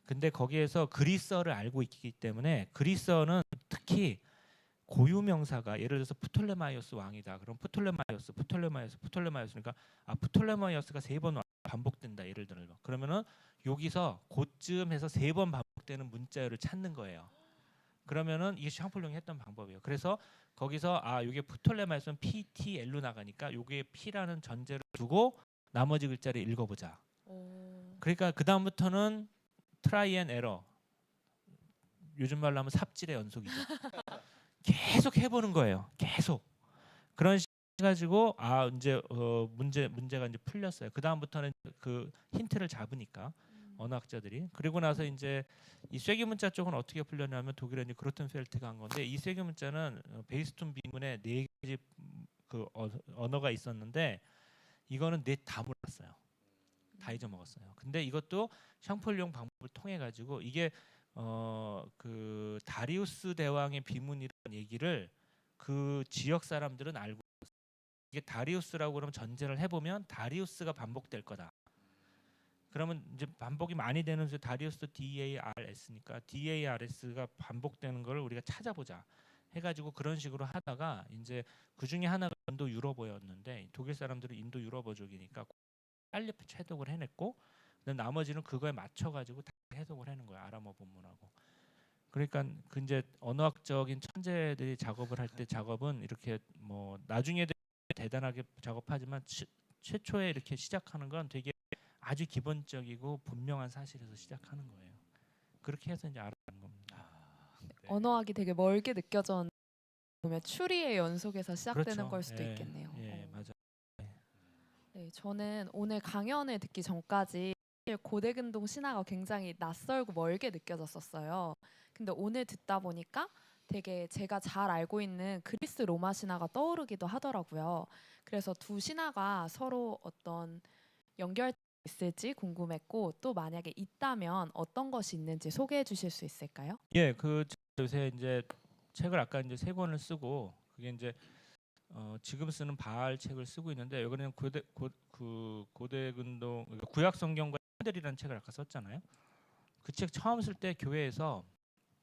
C: 근데 거기에서 그리스어를 알고 있기 때문에 그리스어는 특히 고유 명사가 예를 들어서 프톨레마이오스 왕이다. 그럼 프톨레마이오스 그러니까 프톨레마이오스가 세 번 반복된다. 예를 들어 그러면은 여기서 곧쯤해서 세 번 반복되는 문자열을 찾는 거예요. 그러면은 이게 샹폴룡이 했던 방법이에요. 그래서 거기서 이게 프톨레마이오스는 PTL로 나가니까 요게 P라는 전제를 두고 나머지 글자를 읽어보자. 그러니까 그 다음부터는 트라이 앤 에러. 요즘 말로 하면 삽질의 연속이죠. 계속 해보는 거예요. 계속 그런 식으로 가지고 이제 문제가 이제 풀렸어요. 그 다음부터는 그 힌트를 잡으니까 언어학자들이 그리고 나서 이제 이 쐐기 문자 쪽은 어떻게 풀렸냐면 독일의 이제 그로텐펠트가 한 건데 이 쐐기 문자는 베이스톤 비문에 네 가지 그 언어가 있었는데 이거는 넷 다 몰랐어요. 다 잊어먹었어요. 근데 이것도 샹폴리옹 방법을 통해 가지고 이게 그 다리우스 대왕의 비문이라는 얘기를 그 지역 사람들은 알고 있어요. 이게 다리우스라고 그러면 전제를 해보면 다리우스가 반복될 거다. 그러면 이제 반복이 많이 되는 다리우스 DARS니까 DARS가 반복되는 걸 우리가 찾아보자 해가지고 그런 식으로 하다가 이제 그 중에 하나가 인도 유럽어였는데 독일 사람들은 인도 유럽어족이니까 빨리 해독을 해냈고 나머지는 그거에 맞춰가지고 다 해석을 하는 거예요. 아람어 본문하고. 그러니까 그 이제 언어학적인 천재들이 작업을 할 때 작업은 이렇게 뭐 나중에 대단하게 작업하지만 최초에 이렇게 시작하는 건 되게 아주 기본적이고 분명한 사실에서 시작하는 거예요. 그렇게 해서 이제 알아가는 겁니다. 네.
B: 언어학이 되게 멀게 느껴졌는데 보면 추리의 연속에서 시작되는
C: 그렇죠.
B: 걸 수도
C: 예,
B: 있겠네요.
C: 예, 맞아.
B: 네, 저는 오늘 강연을 듣기 전까지 고대근동 신화가 굉장히 낯설고 멀게 느껴졌었어요. 근데 오늘 듣다 보니까 되게 제가 잘 알고 있는 그리스 로마 신화가 떠오르기도 하더라고요. 그래서 두 신화가 서로 어떤 연결이 있을지 궁금했고 또 만약에 있다면 어떤 것이 있는지 소개해 주실 수 있을까요?
C: 예, 그 요새 이제 책을 아까 이제 세 권을 쓰고 그게 이제 지금 쓰는 바알 책을 쓰고 있는데 여기는 고대근동 그러니까 구약 성경과 신들이라는 책을 아까 썼잖아요. 그 책 처음 쓸 때 교회에서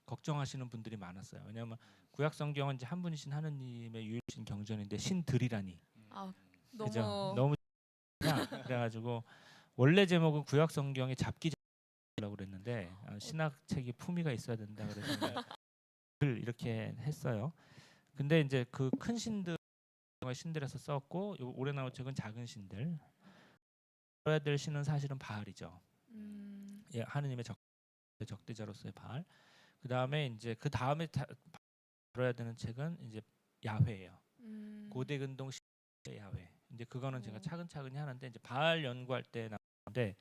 C: 걱정하시는 분들이 많았어요. 왜냐하면 구약 성경은 이제 한 분이신 하느님의 유일신 경전인데 신들이라니.
B: 아,
C: 그죠?
B: 너무
C: 너무 그래가지고 원래 제목은 구약 성경의 잡기라고 그랬는데 신학책이 품위가 있어야 된다 그래서 글 이렇게 했어요. 근데 이제 그 큰 신들에서 썼고 올해 나온 책은 작은 신들. 들어야 될 신은 사실은 바알이죠. 예, 하느님의 적대자로서의 바알. 그 다음에 이제 그 다음에 들어야 되는 책은 이제 야훼예요. 고대근동 신의 야훼. 이제 그거는 제가 차근차근히 하는데 이제 바알 연구할 때 나오는데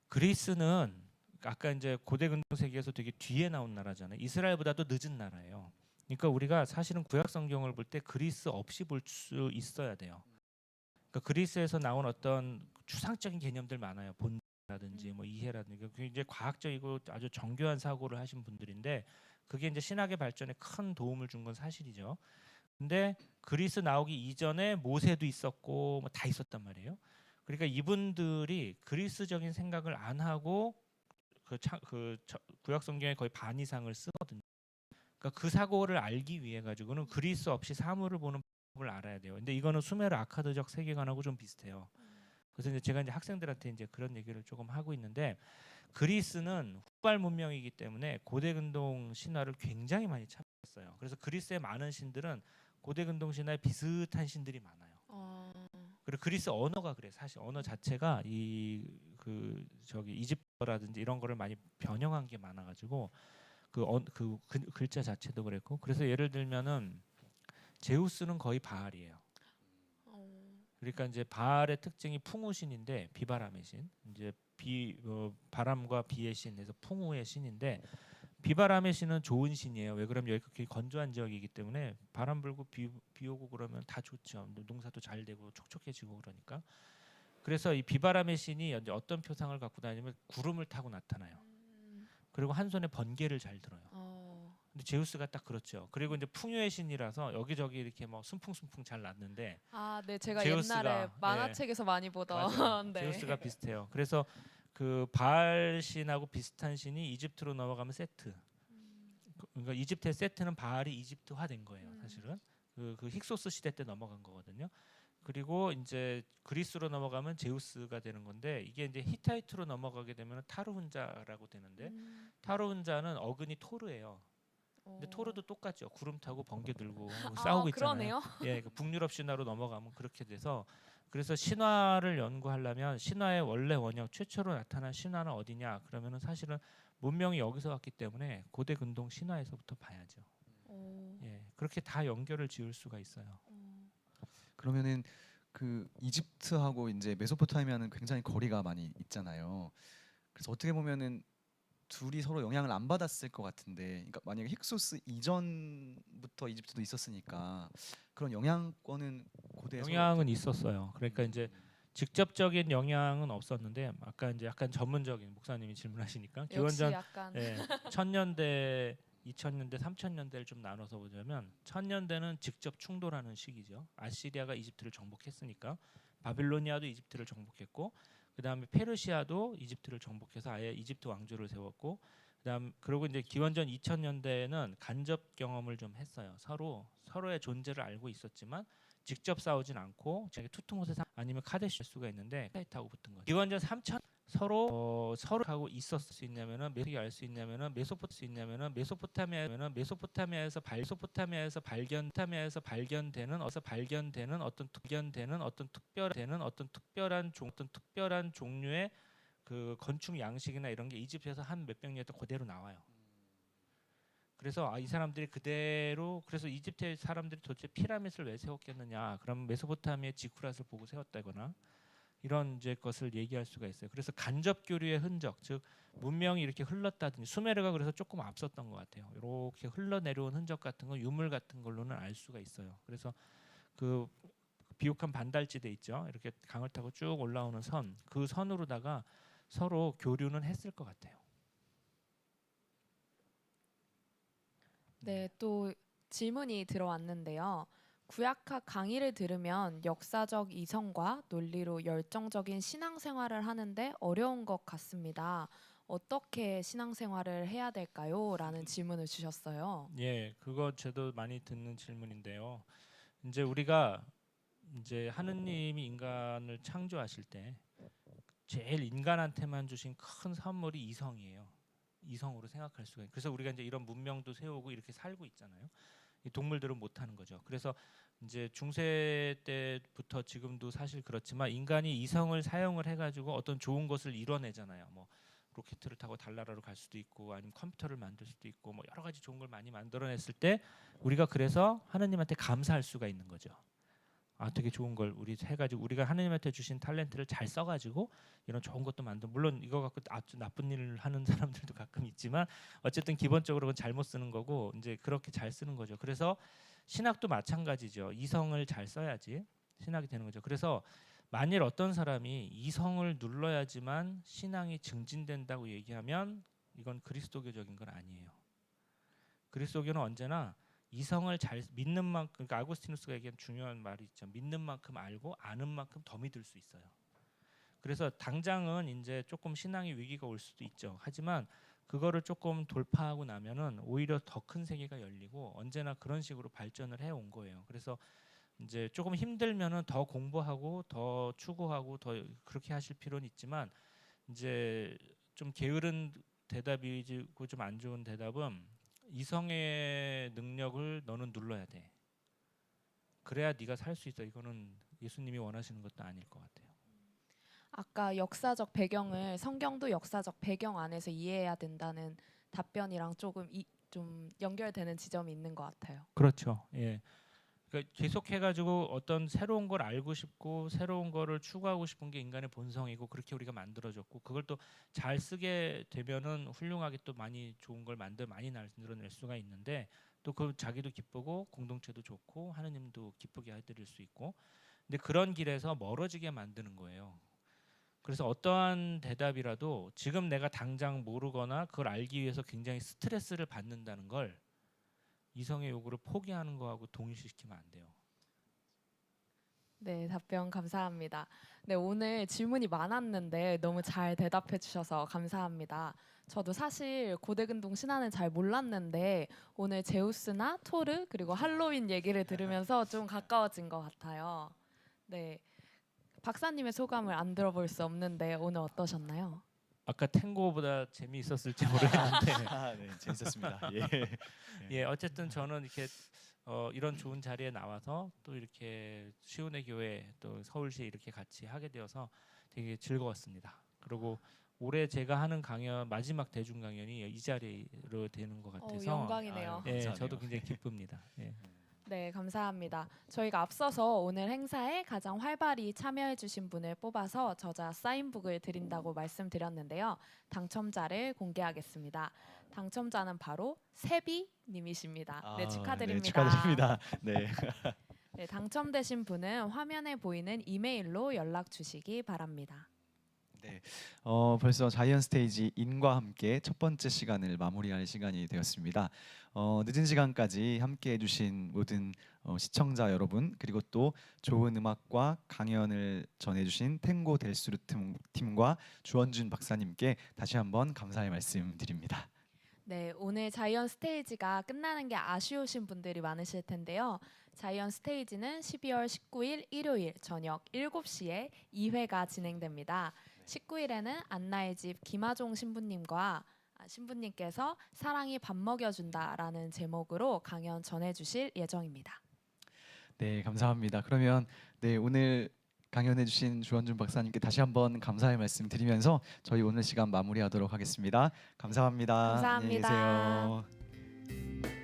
C: 그리스는 아까 이제 고대근동 세계에서 되게 뒤에 나온 나라잖아요. 이스라엘보다도 늦은 나라예요. 그러니까 우리가 사실은 구약 성경을 볼 때 그리스 없이 볼 수 있어야 돼요. 그러니까 그리스에서 나온 어떤 추상적인 개념들 많아요. 본라든지 뭐 이해라든지 그게 이제 과학적이고 아주 정교한 사고를 하신 분들인데 그게 이제 신학의 발전에 큰 도움을 준 건 사실이죠. 근데 그리스 나오기 이전에 모세도 있었고 뭐 다 있었단 말이에요. 그러니까 이분들이 그리스적인 생각을 안 하고 구약 성경의 거의 반 이상을 쓰거든요. 그러니까 그 사고를 알기 위해 가지고는 그리스 없이 사물을 보는 법을 알아야 돼요. 근데 이거는 수메르 아카드적 세계관하고 좀 비슷해요. 그래서 이제 제가 이제 학생들한테 이제 그런 얘기를 조금 하고 있는데 그리스는 후발 문명이기 때문에 고대근동 신화를 굉장히 많이 참고했어요. 그래서 그리스의 많은 신들은 고대근동 신화에 비슷한 신들이 많아요. 그리고 그리스 언어가 그래. 사실 언어 자체가 이집트라든지 이런 거를 많이 변형한 게 많아가지고 글자 자체도 그랬고 그래서 예를 들면은 제우스는 거의 바알이에요. 그러니까 이제 바알의 특징이 풍우신인데 비바람의 신. 이제 바람과 비의 신에서 풍우의 신인데 비바람의 신은 좋은 신이에요. 왜 그러면 여기 그렇게 건조한 지역이기 때문에 바람 불고 비 오고 그러면 다 좋죠. 농사도 잘 되고 촉촉해지고 그러니까. 그래서 이 비바람의 신이 어떤 표상을 갖고 다니면 구름을 타고 나타나요. 그리고 한 손에 번개를 잘 들어요. 근데 제우스가 딱 그렇죠. 그리고 이제 풍요의 신이라서 여기저기 이렇게 뭐 순풍순풍 잘 났는데
B: 네, 제가
C: 제우스가,
B: 옛날에 만화책에서 많이 보던
C: 맞아요.
B: 네.
C: 제우스가 비슷해요. 그래서 그 바알 신하고 비슷한 신이 이집트로 넘어가면 세트. 그러니까 이집트의 세트는 바알이 이집트화된 거예요. 사실은 그 힉소스 시대 때 넘어간 거거든요. 그리고 이제 그리스로 넘어가면 제우스가 되는 건데 이게 이제 히타이트로 넘어가게 되면 타르훈자라고 되는데 타르훈자는 어근이 토르예요. 근데 토르도 똑같죠. 구름 타고 번개 들고 싸우고 있잖아요.
B: 그러네요.
C: 예, 그 북유럽 신화로 넘어가면 그렇게 돼서 그래서 신화를 연구하려면 신화의 원래 원형 최초로 나타난 신화는 어디냐? 그러면은 사실은 문명이 여기서 왔기 때문에 고대 근동 신화에서부터 봐야죠. 예, 그렇게 다 연결을 지을 수가 있어요.
A: 그러면은 그 이집트하고 이제 메소포타미아는 굉장히 거리가 많이 있잖아요. 그래서 어떻게 보면은 둘이 서로 영향을 안 받았을 것 같은데, 그러니까 만약에 힉소스 이전부터 이집트도 있었으니까 그런 영향권은 고대에서
C: 영향은 있었어요. 그러니까 이제 직접적인 영향은 없었는데 아까 이제 약간 전문적인 목사님이 질문하시니까
B: 역시
C: 기원전
B: 약간
C: 1000년대, 2000년대, 3000년대를 좀 나눠서 보자면 1000년대는 직접 충돌하는 시기죠. 아시리아가 이집트를 정복했으니까 바빌로니아도 이집트를 정복했고 그다음에 페르시아도 이집트를 정복해서 아예 이집트 왕조를 세웠고, 그리고 이제 기원전 2000년대에는 간접 경험을 좀 했어요. 서로의 존재를 알고 있었지만 직접 싸우진 않고 자기 투트모세 아니면 카데시 수가 있는데 타이타고 붙은 거죠. 기원전 3000 서로 하고 있었을 수 있냐면은 어떻게 알 수 있냐면은 메소포타미아에서 발견되는 어떤 특별한 종류의 그 건축 양식이나 이런 게 이집트에서 한 몇백 년 동안 그대로 나와요. 그래서 이 사람들이 그대로, 그래서 이집트 사람들이 도대체 피라미드를 왜 세웠겠느냐? 그럼 메소포타미아의 지쿠랏을 보고 세웠다거나 이런 이제 것을 얘기할 수가 있어요. 그래서 간접 교류의 흔적, 즉 문명이 이렇게 흘렀다든지, 수메르가 그래서 조금 앞섰던 것 같아요. 이렇게 흘러내려온 흔적 같은 거, 유물 같은 걸로는 알 수가 있어요. 그래서 그 비옥한 반달지대 있죠. 이렇게 강을 타고 쭉 올라오는 선, 그 선으로다가 서로 교류는 했을 것 같아요.
B: 네, 또 질문이 들어왔는데요. 구약학 강의를 들으면 역사적 이성과 논리로 열정적인 신앙생활을 하는데 어려운 것 같습니다. 어떻게 신앙생활을 해야 될까요? 라는 질문을 주셨어요.
C: 예, 그거 저도 많이 듣는 질문인데요. 이제 우리가 이제 하느님이 인간을 창조하실 때 제일 인간한테만 주신 큰 선물이 이성이에요. 이성으로 생각할 수가 있어요. 그래서 우리가 이제 이런 문명도 세우고 이렇게 살고 있잖아요. 이 동물들은 못 하는 거죠. 그래서 이제 중세 때부터 지금도 사실 그렇지만 인간이 이성을 사용을 해가지고 어떤 좋은 것을 이뤄내잖아요. 뭐 로켓을 타고 달나라로 갈 수도 있고 아니면 컴퓨터를 만들 수도 있고 뭐 여러 가지 좋은 걸 많이 만들어냈을 때 우리가 그래서 하느님한테 감사할 수가 있는 거죠. 아, 되게 좋은 걸 우리 해가지고 우리가 하느님한테 주신 탤런트를 잘 써가지고 이런 좋은 것도 만들, 물론 이거 갖고 아주 나쁜 일을 하는 사람들도 가끔 있지만 어쨌든 기본적으로 그건 잘못 쓰는 거고 이제 그렇게 잘 쓰는 거죠. 그래서 신학도 마찬가지죠. 이성을 잘 써야지 신학이 되는 거죠. 그래서 만일 어떤 사람이 이성을 눌러야지만 신앙이 증진된다고 얘기하면 이건 그리스도교적인 건 아니에요. 그리스도교는 언제나 이성을 잘 믿는 만큼, 그러니까 아구스티누스가 얘기한 중요한 말이 있죠. 믿는 만큼 알고 아는 만큼 더 믿을 수 있어요. 그래서 당장은 이제 조금 신앙의 위기가 올 수도 있죠. 하지만 그거를 조금 돌파하고 나면은 오히려 더 큰 세계가 열리고 언제나 그런 식으로 발전을 해 온 거예요. 그래서 이제 조금 힘들면은 더 공부하고 더 추구하고 더 그렇게 하실 필요는 있지만 이제 좀 게으른 대답이고 좀 안 좋은 대답은 이성의 능력을 너는 눌러야 돼. 그래야 네가 살 수 있어. 이거는 예수님이 원하시는 것도 아닐 것 같아요.
B: 아까 역사적 배경을 성경도 역사적 배경 안에서 이해해야 된다는 답변이랑 좀 연결되는 지점이 있는 것 같아요.
C: 그렇죠. 예. 그러니까 계속해가지고 어떤 새로운 걸 알고 싶고 새로운 거를 추구하고 싶은 게 인간의 본성이고 그렇게 우리가 만들어졌고 그걸 또 잘 쓰게 되면은 훌륭하게 또 많이 좋은 걸 많이 만들어낼 수가 있는데 또 그 자기도 기쁘고 공동체도 좋고 하느님도 기쁘게 해드릴 수 있고 근데 그런 길에서 멀어지게 만드는 거예요. 그래서 어떠한 대답이라도 지금 내가 당장 모르거나 그걸 알기 위해서 굉장히 스트레스를 받는다는 걸 이성의 요구를 포기하는 거하고 동일시키면 안 돼요.
B: 네, 답변 감사합니다. 네, 오늘 질문이 많았는데 너무 잘 대답해 주셔서 감사합니다. 저도 사실 고대근동 신화는 잘 몰랐는데 오늘 제우스나 토르 그리고 할로윈 얘기를 들으면서 좀 가까워진 것 같아요. 네, 박사님의 소감을 안 들어볼 수 없는데 오늘 어떠셨나요?
C: 아까 탱고보다 재미있었을지 모르겠는데
A: 네, 재밌었습니다. 예.
C: 예 어쨌든 저는 이렇게 이런 좋은 자리에 나와서 또 이렇게 시온의 교회 또 서울시에 이렇게 같이 하게 되어서 되게 즐거웠습니다. 그리고 올해 제가 하는 강연 마지막 대중 강연이 이 자리로 되는 것 같아서
B: 영광이네요.
A: 아유,
C: 예
A: 감사하네요.
C: 저도 굉장히 기쁩니다. 예.
B: 네, 감사합니다. 저희가 앞서서 오늘 행사에 가장 활발히 참여해주신 분을 뽑아서 저자 사인북을 드린다고 말씀드렸는데요. 당첨자를 공개하겠습니다. 당첨자는 바로 세비님이십니다. 네, 축하드립니다.
A: 네, 축하드립니다. 네.
B: 네, 당첨되신 분은 화면에 보이는 이메일로 연락 주시기 바랍니다.
A: 벌써 자이언 스테이지 인과 함께 첫 번째 시간을 마무리할 시간이 되었습니다. 늦은 시간까지 함께 해주신 모든 시청자 여러분, 그리고 또 좋은 음악과 강연을 전해주신 탱고 델수르 팀과 주원준 박사님께 다시 한번 감사의 말씀 드립니다.
B: 네, 오늘 자이언 스테이지가 끝나는 게 아쉬우신 분들이 많으실 텐데요. 자이언 스테이지는 12월 19일 일요일 저녁 7시에 2회가 진행됩니다. 19일에는 안나의 집 김하종 신부님께서 사랑이 밥 먹여준다라는 제목으로 강연 전해주실 예정입니다.
A: 네, 감사합니다. 그러면 오늘 강연해주신 주원준 박사님께 다시 한번 감사의 말씀 드리면서 저희 오늘 시간 마무리하도록 하겠습니다. 감사합니다. 안녕히
B: 감사합니다.
A: 계세요.